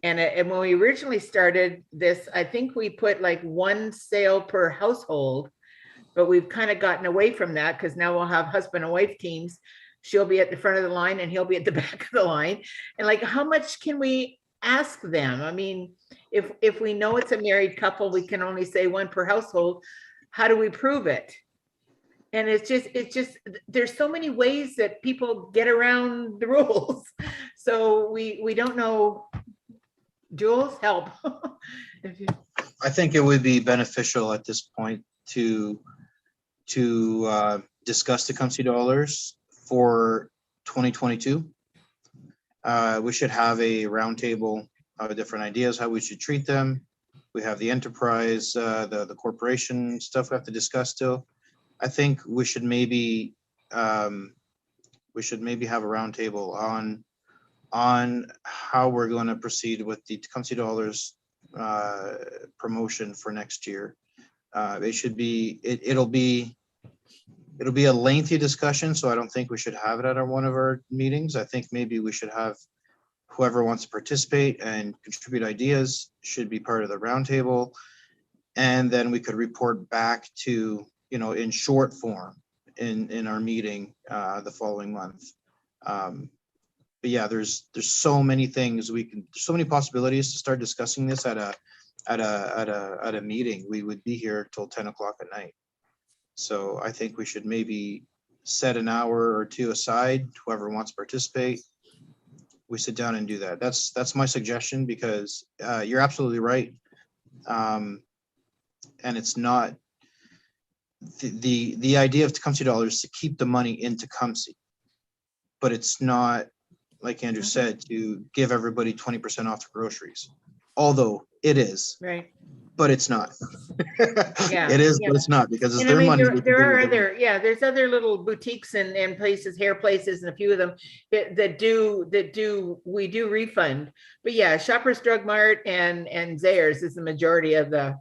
And when we originally started this, I think we put like one sale per household, but we've kind of gotten away from that, because now we'll have husband and wife teams. She'll be at the front of the line and he'll be at the back of the line. And like, how much can we ask them? I mean, if we know it's a married couple, we can only say one per household. How do we prove it? And it's just, there's so many ways that people get around the rules. So we don't know. Jules, help. I think it would be beneficial at this point to discuss the Tecumseh dollars for 2022. We should have a roundtable of different ideas how we should treat them. We have the enterprise, the corporation stuff we have to discuss still. I think we should maybe have a roundtable on how we're going to proceed with the Tecumseh dollars promotion for next year. It'll be a lengthy discussion, so I don't think we should have it at one of our meetings. I think maybe we should have whoever wants to participate and contribute ideas should be part of the roundtable, and then we could report back to, in short form in our meeting the following month. But yeah, there's so many things there's so many possibilities to start discussing this at a meeting. We would be here till 10 o'clock at night. So I think we should maybe set an hour or two aside, whoever wants to participate, we sit down and do that. That's my suggestion, because you're absolutely right. And it's not the idea of Tecumseh dollars to keep the money in Tecumseh, but it's not, like Andrew said, to give everybody 20% off the groceries, although it is. Right. but it's not. Yeah, It is, yeah. but it's not, because it's And I their mean, money. there, they can there do are what they want. other, yeah, there's other little boutiques and places, hair places, and a few of them we do refund. But yeah, Shoppers Drug Mart and Zayres is the majority of the.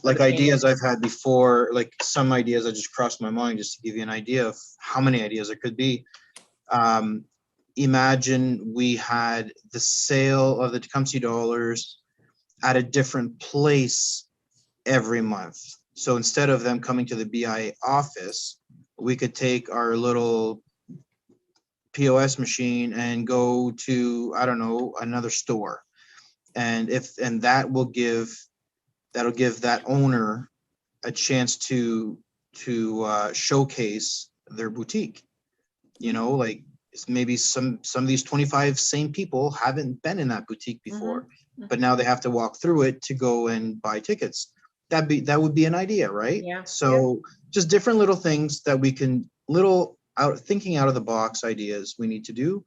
Like the ideas payments. I've had before, like some ideas that just crossed my mind, just to give you an idea of how many ideas there could be. Imagine we had the sale of the Tecumseh dollars at a different place every month. So instead of them coming to the BI office, we could take our little POS machine and go to, I don't know, another store. And that'll give that owner a chance to showcase their boutique. You know, like maybe some of these 25 same people haven't been in that boutique before, but now they have to walk through it to go and buy tickets. That would be an idea, right? Yeah. So just different little things that we can thinking out of the box ideas we need to do.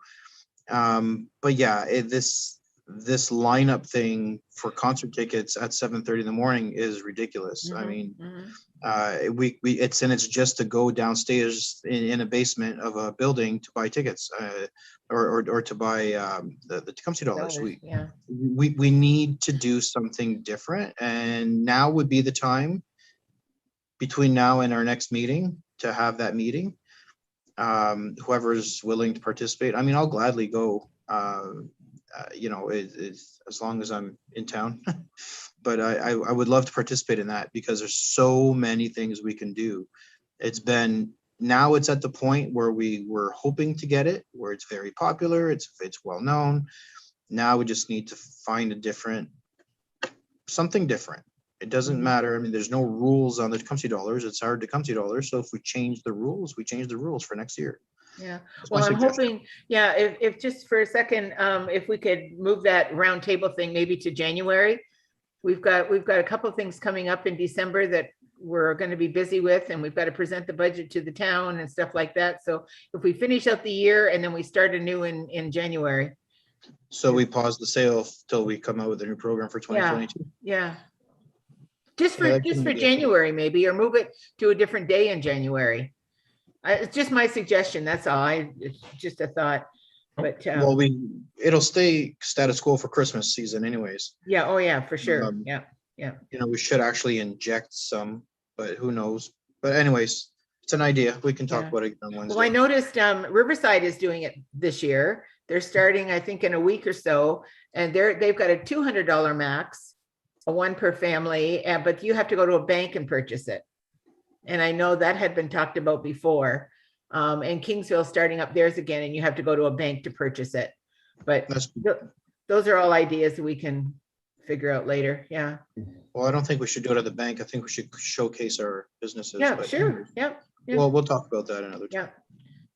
But yeah, this lineup thing for concert tickets at 7:30 in the morning is ridiculous. I mean, it's just to go downstairs in a basement of a building to buy tickets, or to buy the Tecumseh dollars. We need to do something different, and now would be the time between now and our next meeting to have that meeting. Whoever's willing to participate, I mean, I'll gladly go. You know, it's as long as I'm in town. But I would love to participate in that, because there's so many things we can do. It's at the point where we were hoping to get it, where it's very popular, it's well known. Now we just need to find something different. It doesn't matter. I mean, there's no rules on the Tecumseh dollars. It's our Tecumseh dollars. So if we change the rules, we change the rules for next year. Yeah, That's well, my I'm suggestion. hoping, yeah, if just for a second, if we could move that round table thing maybe to January. We've got a couple of things coming up in December that we're going to be busy with, and we've got to present the budget to the town and stuff like that. So if we finish out the year and then we start anew in January. So we pause the sale till we come out with a new program for 2022. Yeah. Just Yeah, for January maybe, or move it to a different day in January. It's just my suggestion. That's all. It's just a thought. But well, it'll stay status quo for Christmas season anyways. Yeah. Oh yeah, for sure. Yeah. You know, we should actually inject some, but who knows? But anyways, it's an idea. We can talk about it on Wednesday. Well, I noticed Riverside is doing it this year. They're starting, I think, in a week or so, and they've got a $200 max, a one per family, but you have to go to a bank and purchase it. And I know that had been talked about before. And Kingsville starting up theirs again, and you have to go to a bank to purchase it. But those are all ideas that we can figure out later. Yeah. Well, I don't think we should do it at the bank. I think we should showcase our businesses. Yeah, sure. Yep. Well, we'll talk about that another time.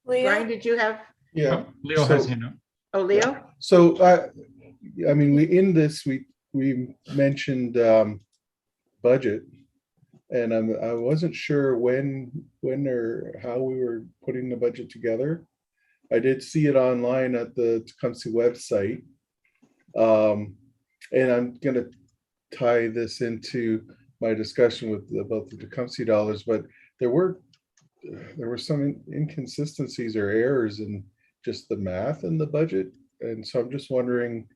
Yeah. Brian, did you have? Yeah. Leo has his hand up. Oh, Leo? So I mean, we mentioned budget, and I wasn't sure when or how we were putting the budget together. I did see it online at the Tecumseh website. And I'm going to tie this into my discussion about the Tecumseh dollars, but there were some inconsistencies or errors in just the math in the budget. And so I'm just wondering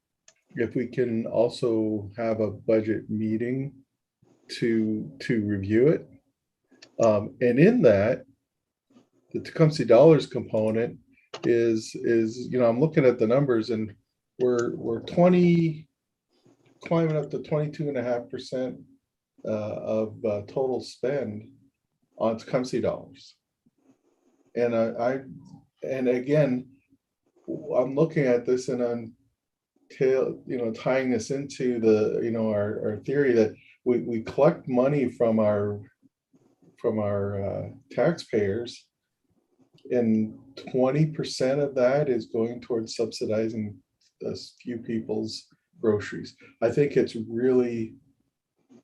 if we can also have a budget meeting to review it. And in that, the Tecumseh dollars component is, you know, I'm looking at the numbers, and we're climbing up to 22.5% of total spend on Tecumseh dollars. And and again, I'm looking at this and I'm tying this into our theory that we collect money from our taxpayers, and 20% of that is going towards subsidizing a few people's groceries. I think it's really,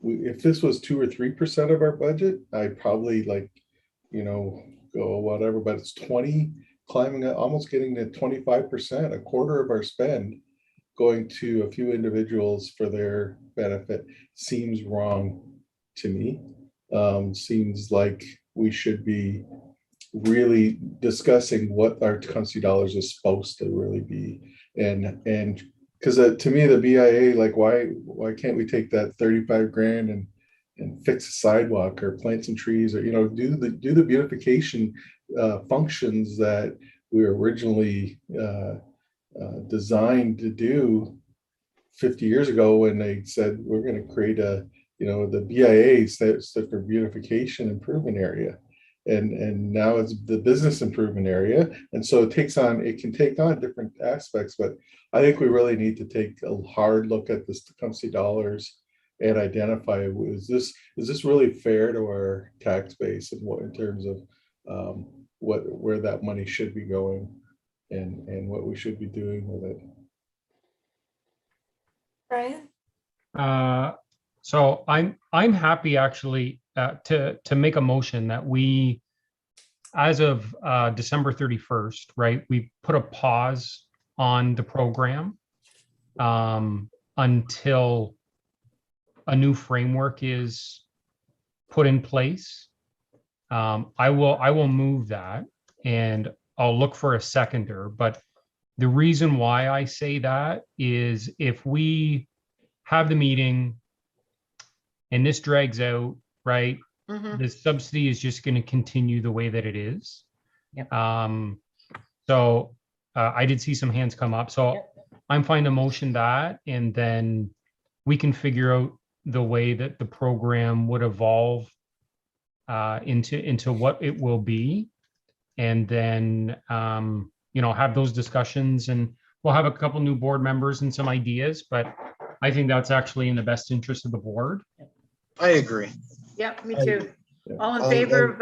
if this was 2 or 3% of our budget, I'd probably go whatever, but it's 20, climbing, almost getting to 25%, a quarter of our spend going to a few individuals for their benefit seems wrong to me. Seems like we should be really discussing what our Tecumseh dollars is supposed to really be. And because to me, the BIA, like, why can't we take that 35 grand and fix a sidewalk or plant some trees, or, you know, do the beautification functions that we were originally designed to do 50 years ago, when they said we're going to create a, you know, the BIA stood for beautification improvement area. And now it's the business improvement area. And so it can take on different aspects, but I think we really need to take a hard look at this Tecumseh dollars and identify, is this really fair to our tax base, and what, in terms of where that money should be going, and what we should be doing with it. Brian? So I'm happy actually to make a motion that we, as of December 31st, right, we put a pause on the program until a new framework is put in place. I will move that, and I'll look for a seconder. But the reason why I say that is, if we have the meeting and this drags out, right, the subsidy is just going to continue the way that it is. Yep. So I did see some hands come up. So Yep. I'm fine to motion that, and then we can figure out the way that the program would evolve into what it will be. And then, have those discussions, and we'll have a couple new board members and some ideas, but I think that's actually in the best interest of the board. I agree. Yep, me too. Yeah. All in I'll- favor of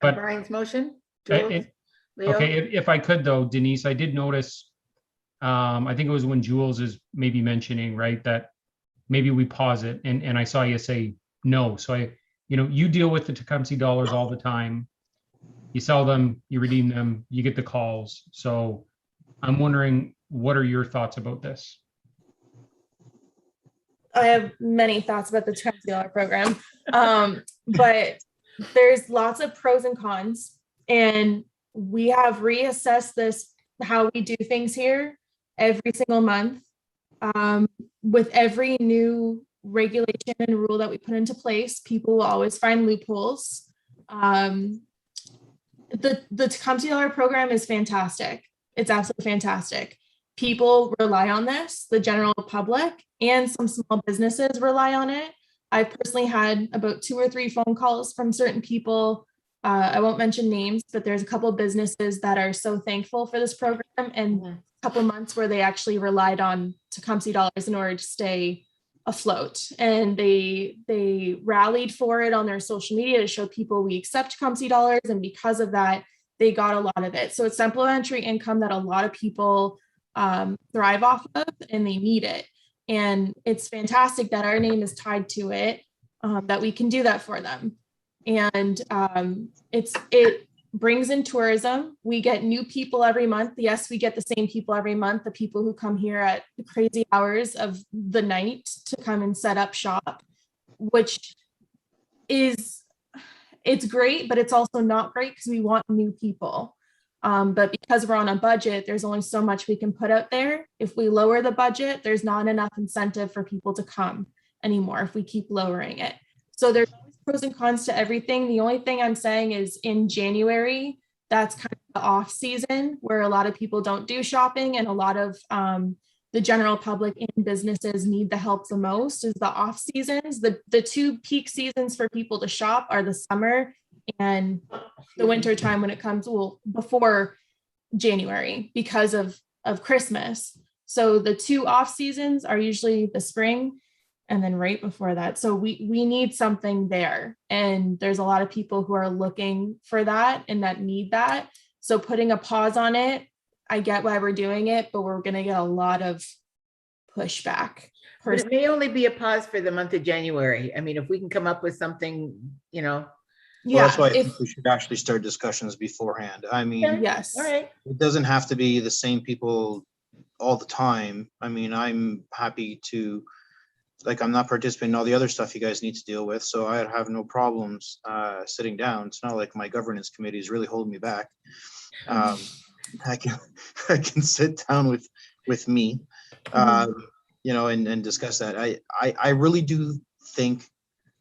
But- Brian's motion? Uh, Jules? it- Leo? Okay, if I could though, Denise, I did notice, I think it was when Jules is maybe mentioning, right, that maybe we pause it, and I saw you say no. So you deal with the Tecumseh dollars all the time. You sell them, you redeem them, you get the calls. So I'm wondering, what are your thoughts about this? I have many thoughts about the $20 program, but there's lots of pros and cons, and we have reassessed this, how we do things here, every single month. With every new regulation and rule that we put into place, people will always find loopholes. The Tecumseh program is fantastic. It's absolutely fantastic. People rely on this, the general public and some small businesses rely on it. I've personally had about 2 or 3 phone calls from certain people. I won't mention names, but there's a couple of businesses that are so thankful for this program, and a couple months where they actually relied on Tecumseh dollars in order to stay afloat. And they rallied for it on their social media to show people we accept Tecumseh dollars. And because of that, they got a lot of it. So it's supplementary income that a lot of people thrive off of, and they need it. And it's fantastic that our name is tied to it, that we can do that for them. And it brings in tourism. We get new people every month. Yes, we get the same people every month, the people who come here at the crazy hours of the night to come and set up shop, which is, it's great, but it's also not great because we want new people. But because we're on a budget, there's only so much we can put out there. If we lower the budget, there's not enough incentive for people to come anymore if we keep lowering it. So there's always pros and cons to everything. The only thing I'm saying is, in January, that's kind of the off season where a lot of people don't do shopping, and a lot of the general public and businesses need the help the most is the off seasons. The 2 peak seasons for people to shop are the summer and the winter time, when it comes, well, before January, because of Christmas. So the 2 off seasons are usually the spring and then right before that. So we need something there. And there's a lot of people who are looking for that and that need that. So putting a pause on it, I get why we're doing it, but we're going to get a lot of pushback. But it may only be a pause for the month of January. I mean, if we can come up with something, Well, Yeah, that's why I if, think we should actually start discussions beforehand. I mean, yes. all right. it doesn't have to be the same people all the time. I mean, I'm happy to, like, I'm not participating in all the other stuff you guys need to deal with, so I have no problems sitting down. It's not like my governance committee is really holding me back. I can I can sit down with me, you know, and discuss that. I really do think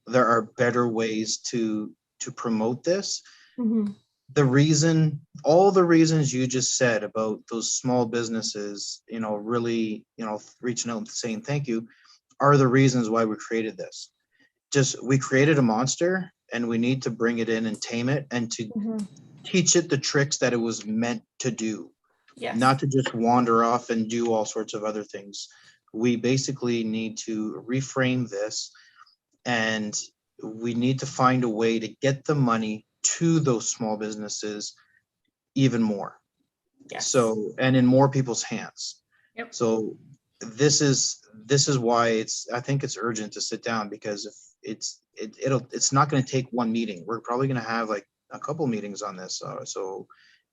there are better ways to promote this. Mhm. All the reasons you just said about those small businesses, you know, really, you know, reaching out and saying thank you, are the reasons why we created this. Just, we created a monster and we need to bring it in and tame it and to Mhm. teach it the tricks that it was meant to do, Yes. not to just wander off and do all sorts of other things. We basically need to reframe this, and we need to find a way to get the money to those small businesses even more. Yes. So, and in more people's hands. Yep. So this is why I think it's urgent to sit down, because if it's not going to take one meeting. We're probably going to have like a couple meetings on this. So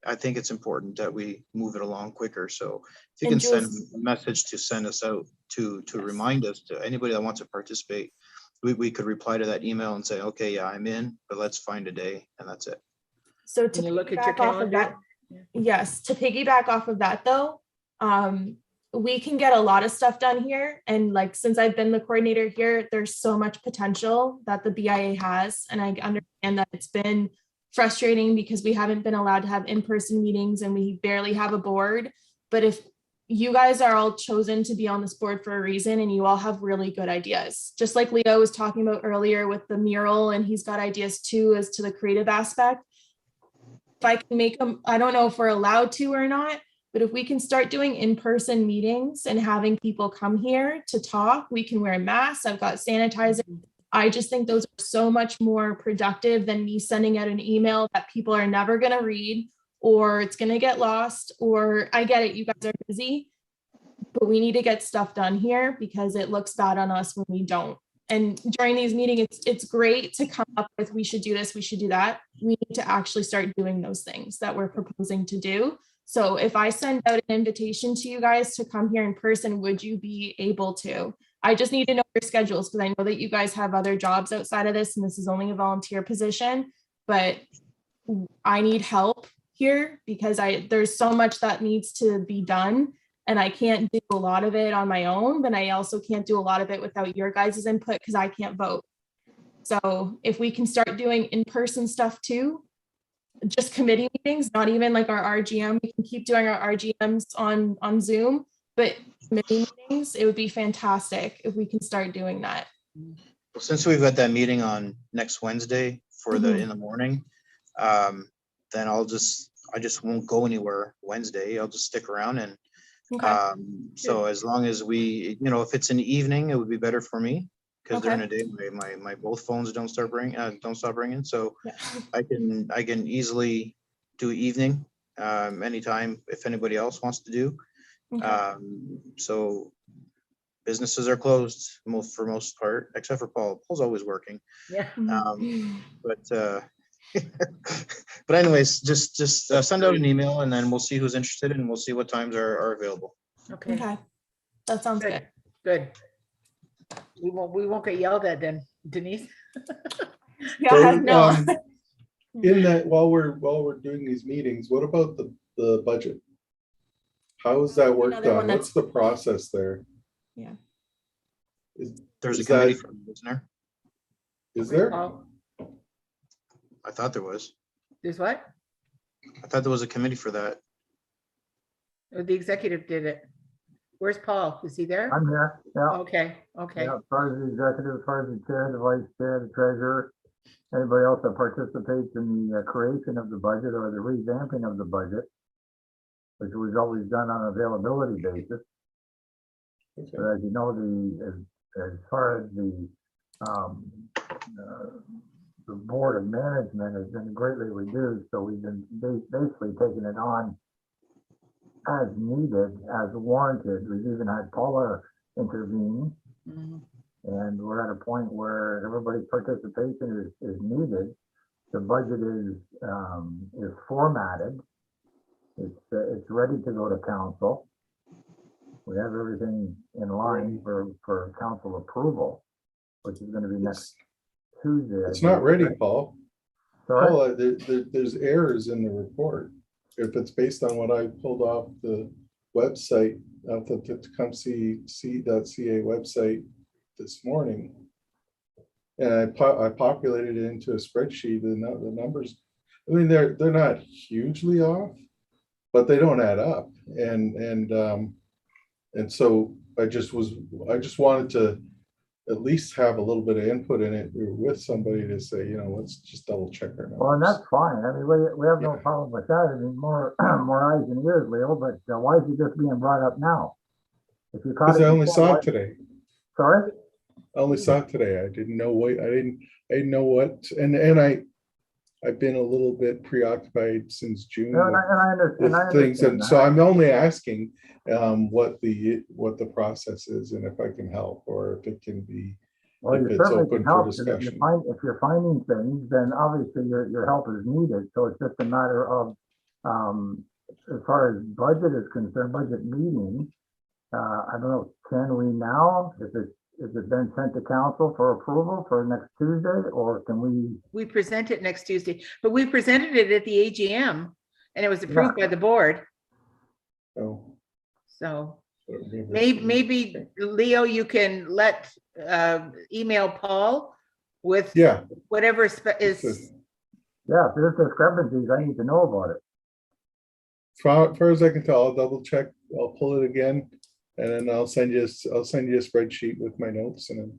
I think it's important that we move it along quicker. So if you And can send Jules- a message to send us out to Yes. remind us, to anybody that wants to participate, we could reply to that email and say, okay, yeah, I'm in, but let's find a day, and that's it. So Can to you look at your piggyback off of that, calendar? yes, to piggyback off of that though, we can get a lot of stuff done here. And like, since I've been the coordinator here, there's so much potential that the BIA has. And I understand that it's been frustrating because we haven't been allowed to have in-person meetings and we barely have a board. But if you guys are all chosen to be on this board for a reason and you all have really good ideas, just like Leo was talking about earlier with the mural, and he's got ideas too as to the creative aspect. If I can make them, I don't know if we're allowed to or not, but if we can start doing in-person meetings and having people come here to talk, we can wear masks. I've got sanitizer. I just think those are so much more productive than me sending out an email that people are never going to read, or it's going to get lost, or I get it, you guys are busy, but we need to get stuff done here because it looks bad on us when we don't. And during these meetings, it's great to come up with, we should do this, we should do that. We need to actually start doing those things that we're proposing to do. So if I send out an invitation to you guys to come here in person, would you be able to? I just need to know your schedules, because I know that you guys have other jobs outside of this and this is only a volunteer position, but I need help here because there's so much that needs to be done. And I can't do a lot of it on my own, but I also can't do a lot of it without your guys' input because I can't vote. So if we can start doing in-person stuff too, just committee meetings, not even like our RGM, we can keep doing our RGMs on Zoom, but committee meetings, it would be fantastic if we can start doing that. Well, since we've got that meeting on next Wednesday for in the morning, then I just won't go anywhere Wednesday. I'll just stick around, and Okay. so as long as we, you know, if it's an evening, it would be better for me, because during the Okay. day my both phones don't stop ringing. So Yeah. I can easily do evening anytime if anybody else wants to do. Okay. So businesses are closed for most part, except for Paul. Paul's always working. Yeah. But but anyways, just send out an email, and then we'll see who's interested, and we'll see what times are available. Okay, Okay. That sounds good. good. We won't get yelled at then, Denise. Yeah, So, no. in that, while we're doing these meetings, what about the budget? How is that worked Another one on? that's- What's the process there? Yeah. There's a Is committee that- for it, isn't there? Is there? Paul, I thought there was. there's what? I thought there was a committee for that. Oh, the executive did it. Where's Paul? Is he there? I'm here, yeah, Okay, okay. yeah, as far as the executive, as far as the chair, the vice chair, the treasurer, anybody else that participates in the creation of the budget or the revamping of the budget, which was always done on availability basis. Okay. But as you know, as far as the board of management has been greatly reduced, so we've been basically taking it on as needed, as warranted. We've even had Paula intervene, Mhm. and we're at a point where everybody's participation is needed. The budget is formatted. It's ready to go to council. we have everything in line for council approval, which is gonna be next Tuesday. I It's not believe, ready, right? Paul. Sorry? Paul, there's errors in the report. If it's based on what I pulled off the website, of the tecumseh.ca website this morning. And I populated it into a spreadsheet and the numbers, I mean, they're not hugely off, but they don't add up. And so I just wanted to at least have a little bit of input in it with somebody to say, let's just double check our Well, and numbers. that's fine. I mean, we have no Yeah. problem with that. I mean, more eyes and ears, Leo, but why is it just being brought up now? If you caught Because it I only before, saw why- it today. Sorry? I only saw it today. I didn't know what, I didn't know what, and I've been a little bit preoccupied since June And I with understand things. And so that. I'm only asking what the process is and if I can help or if it can be, Well, if you it's certainly open can for help, because discussion. if you're finding things, then obviously your help is needed. So it's just a matter of, as far as budget is concerned, budget meeting, I don't know, can we now, if it's been sent to council for approval for next Tuesday, or can we? We present it next Tuesday, but we presented it at the AGM and it was approved by the board. So, So maybe maybe Leo, you can email Paul with yeah. whatever is, Yeah, if there's discrepancies, I need to know about it. Far as I can tell, I'll double check. I'll pull it again, and then I'll send you a spreadsheet with my notes, and then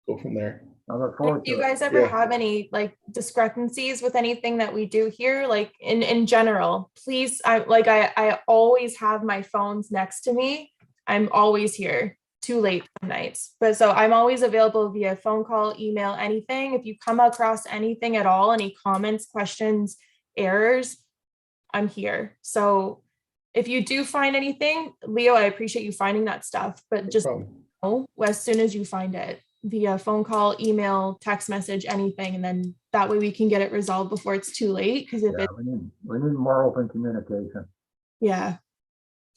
go from there. I look forward If to you it. guys ever Yeah. have any like discrepancies with anything that we do here, like in general, please, I always have my phones next to me. I'm always here too late some nights. But so I'm always available via phone call, email, anything. If you come across anything at all, any comments, questions, errors, I'm here. So if you do find anything, Leo, I appreciate you finding that stuff, but No just problem. know as soon as you find it via phone call, email, text message, anything, and then that way we can get it resolved before it's too late. Because if Yeah, it, we need more open communication. yeah,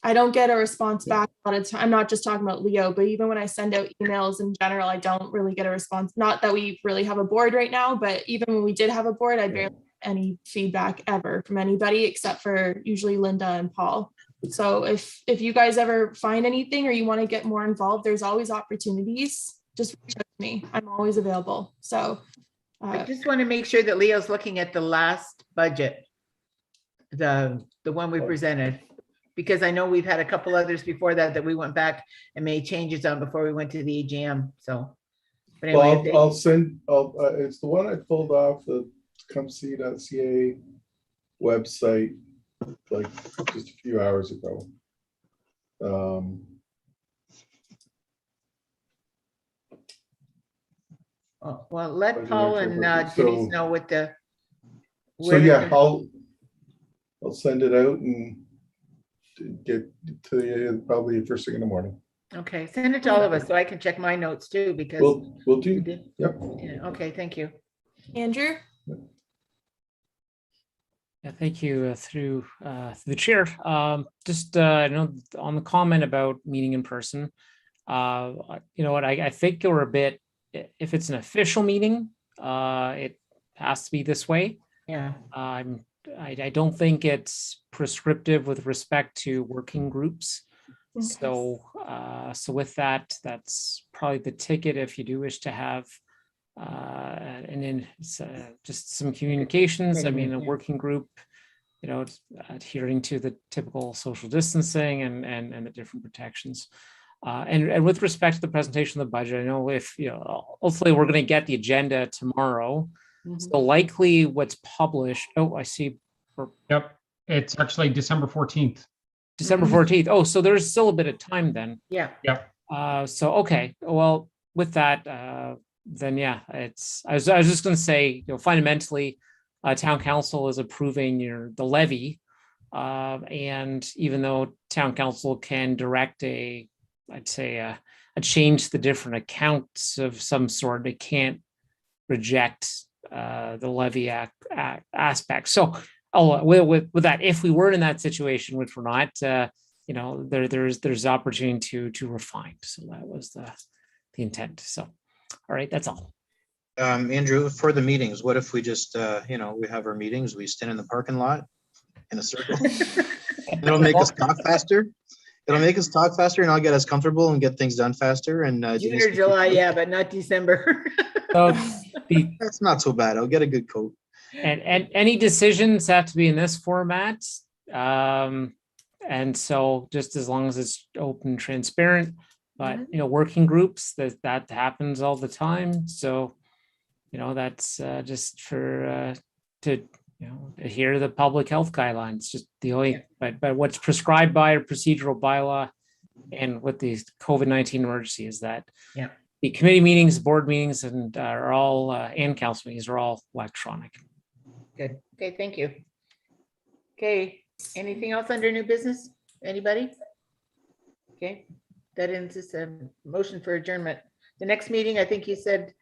I don't get a response Yeah. back a lot of time. I'm not just talking about Leo, but even when I send out emails in general, I don't really get a response. Not that we really have a board right now, but even when we did have a board, I barely get any feedback ever from anybody except for usually Linda and Paul. So if you guys ever find anything or you want to get more involved, there's always opportunities. Just reach out to me. I'm always available. So I just want to make sure that Leo's looking at the last budget. The one we presented, because I know we've had a couple others before that we went back and made changes on before we went to the AGM, so. But anyway, Well, I'll send, it's the one I pulled off the tecumseh.ca website, like just a few hours ago. well, let Budget Paul and interpreter. Denise So- know what the. So where yeah, the- I'll send it out and get to you probably first thing in the morning. Okay, send it to all of us so I can check my notes too, because. We'll we do, did- yep. yeah, okay, thank you. Andrew, Yeah, thank you through the chair. Just on the comment about meeting in person, you know what, I think you're a bit, if it's an official meeting, it has to be this way. Yeah, I don't think it's prescriptive with respect to working groups. So with that, that's probably the ticket if you do wish to have and then just some communications. I mean, a working group, you know, adhering to the typical social distancing and the different protections. And with respect to the presentation of the budget, I know if, you know, hopefully we're going to get the agenda tomorrow. So likely what's published, oh, I see. Yep, it's actually December 14th. December 14th. Oh, so there's still a bit of time then. yeah. So, okay, well, with that, then yeah, I was just going to say, you know, fundamentally, town council is approving the levy. And even though town council can direct I'd say a change to the different accounts of some sort, they can't reject the levy aspect. So with that, if we were in that situation, which we're not, there's opportunity to refine. So that was the intent. So, all right, that's all. Andrew, for the meetings, what if we just, we have our meetings, we stand in the parking lot in a circle? It'll make us talk faster. It'll make us talk faster and I'll get us comfortable and get things done faster. And June Denise or can July, keep- yeah, but not December. So the That's not so bad. I'll get a good coat. and any decisions have to be in this format. And so just as long as it's open, transparent, but working groups, that happens all the time. So, that's just for to adhere to the public health guidelines. Just the only, but what's prescribed by a procedural bylaw and with the COVID-19 emergency is that the committee meetings, board meetings, and are all and council meetings are all electronic. Good. Okay, thank you. Okay, anything else under new business? Anybody? Okay, that ends this motion for adjournment. The next meeting, I think you said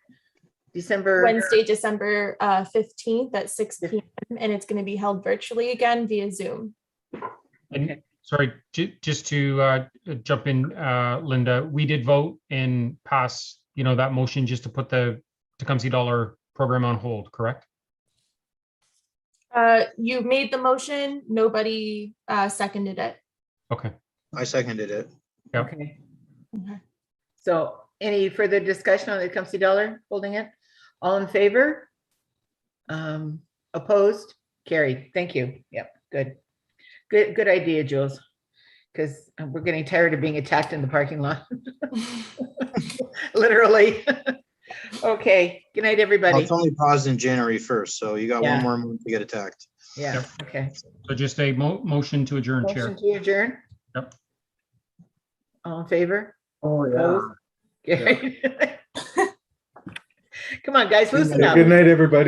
December. Wednesday, December 15th at 6 p.m. and it's going to be held virtually again via Zoom. And sorry, just to jump in, Linda, we did vote and pass, that motion just to put the Tecumseh Dollar program on hold, correct? You made the motion, nobody seconded it. Okay. I seconded it. Yep. Okay. Okay. So any further discussion on the Tecumseh Dollar holding it? All in favor? Opposed? Carried. Thank you. Yep, good. Good idea, Jules. Because we're getting tired of being attacked in the parking lot. Literally. Okay, good night, Well, everybody. it's only paused in January 1st, so you got Yeah. one more month to get attacked. Yeah, Yep. okay. So just a motion to adjourn, Chair. Motion to adjourn? Yep. All in favor? Oh, yeah. Opposed? Carried. Come on, guys, loosen night. up. Good night, everybody.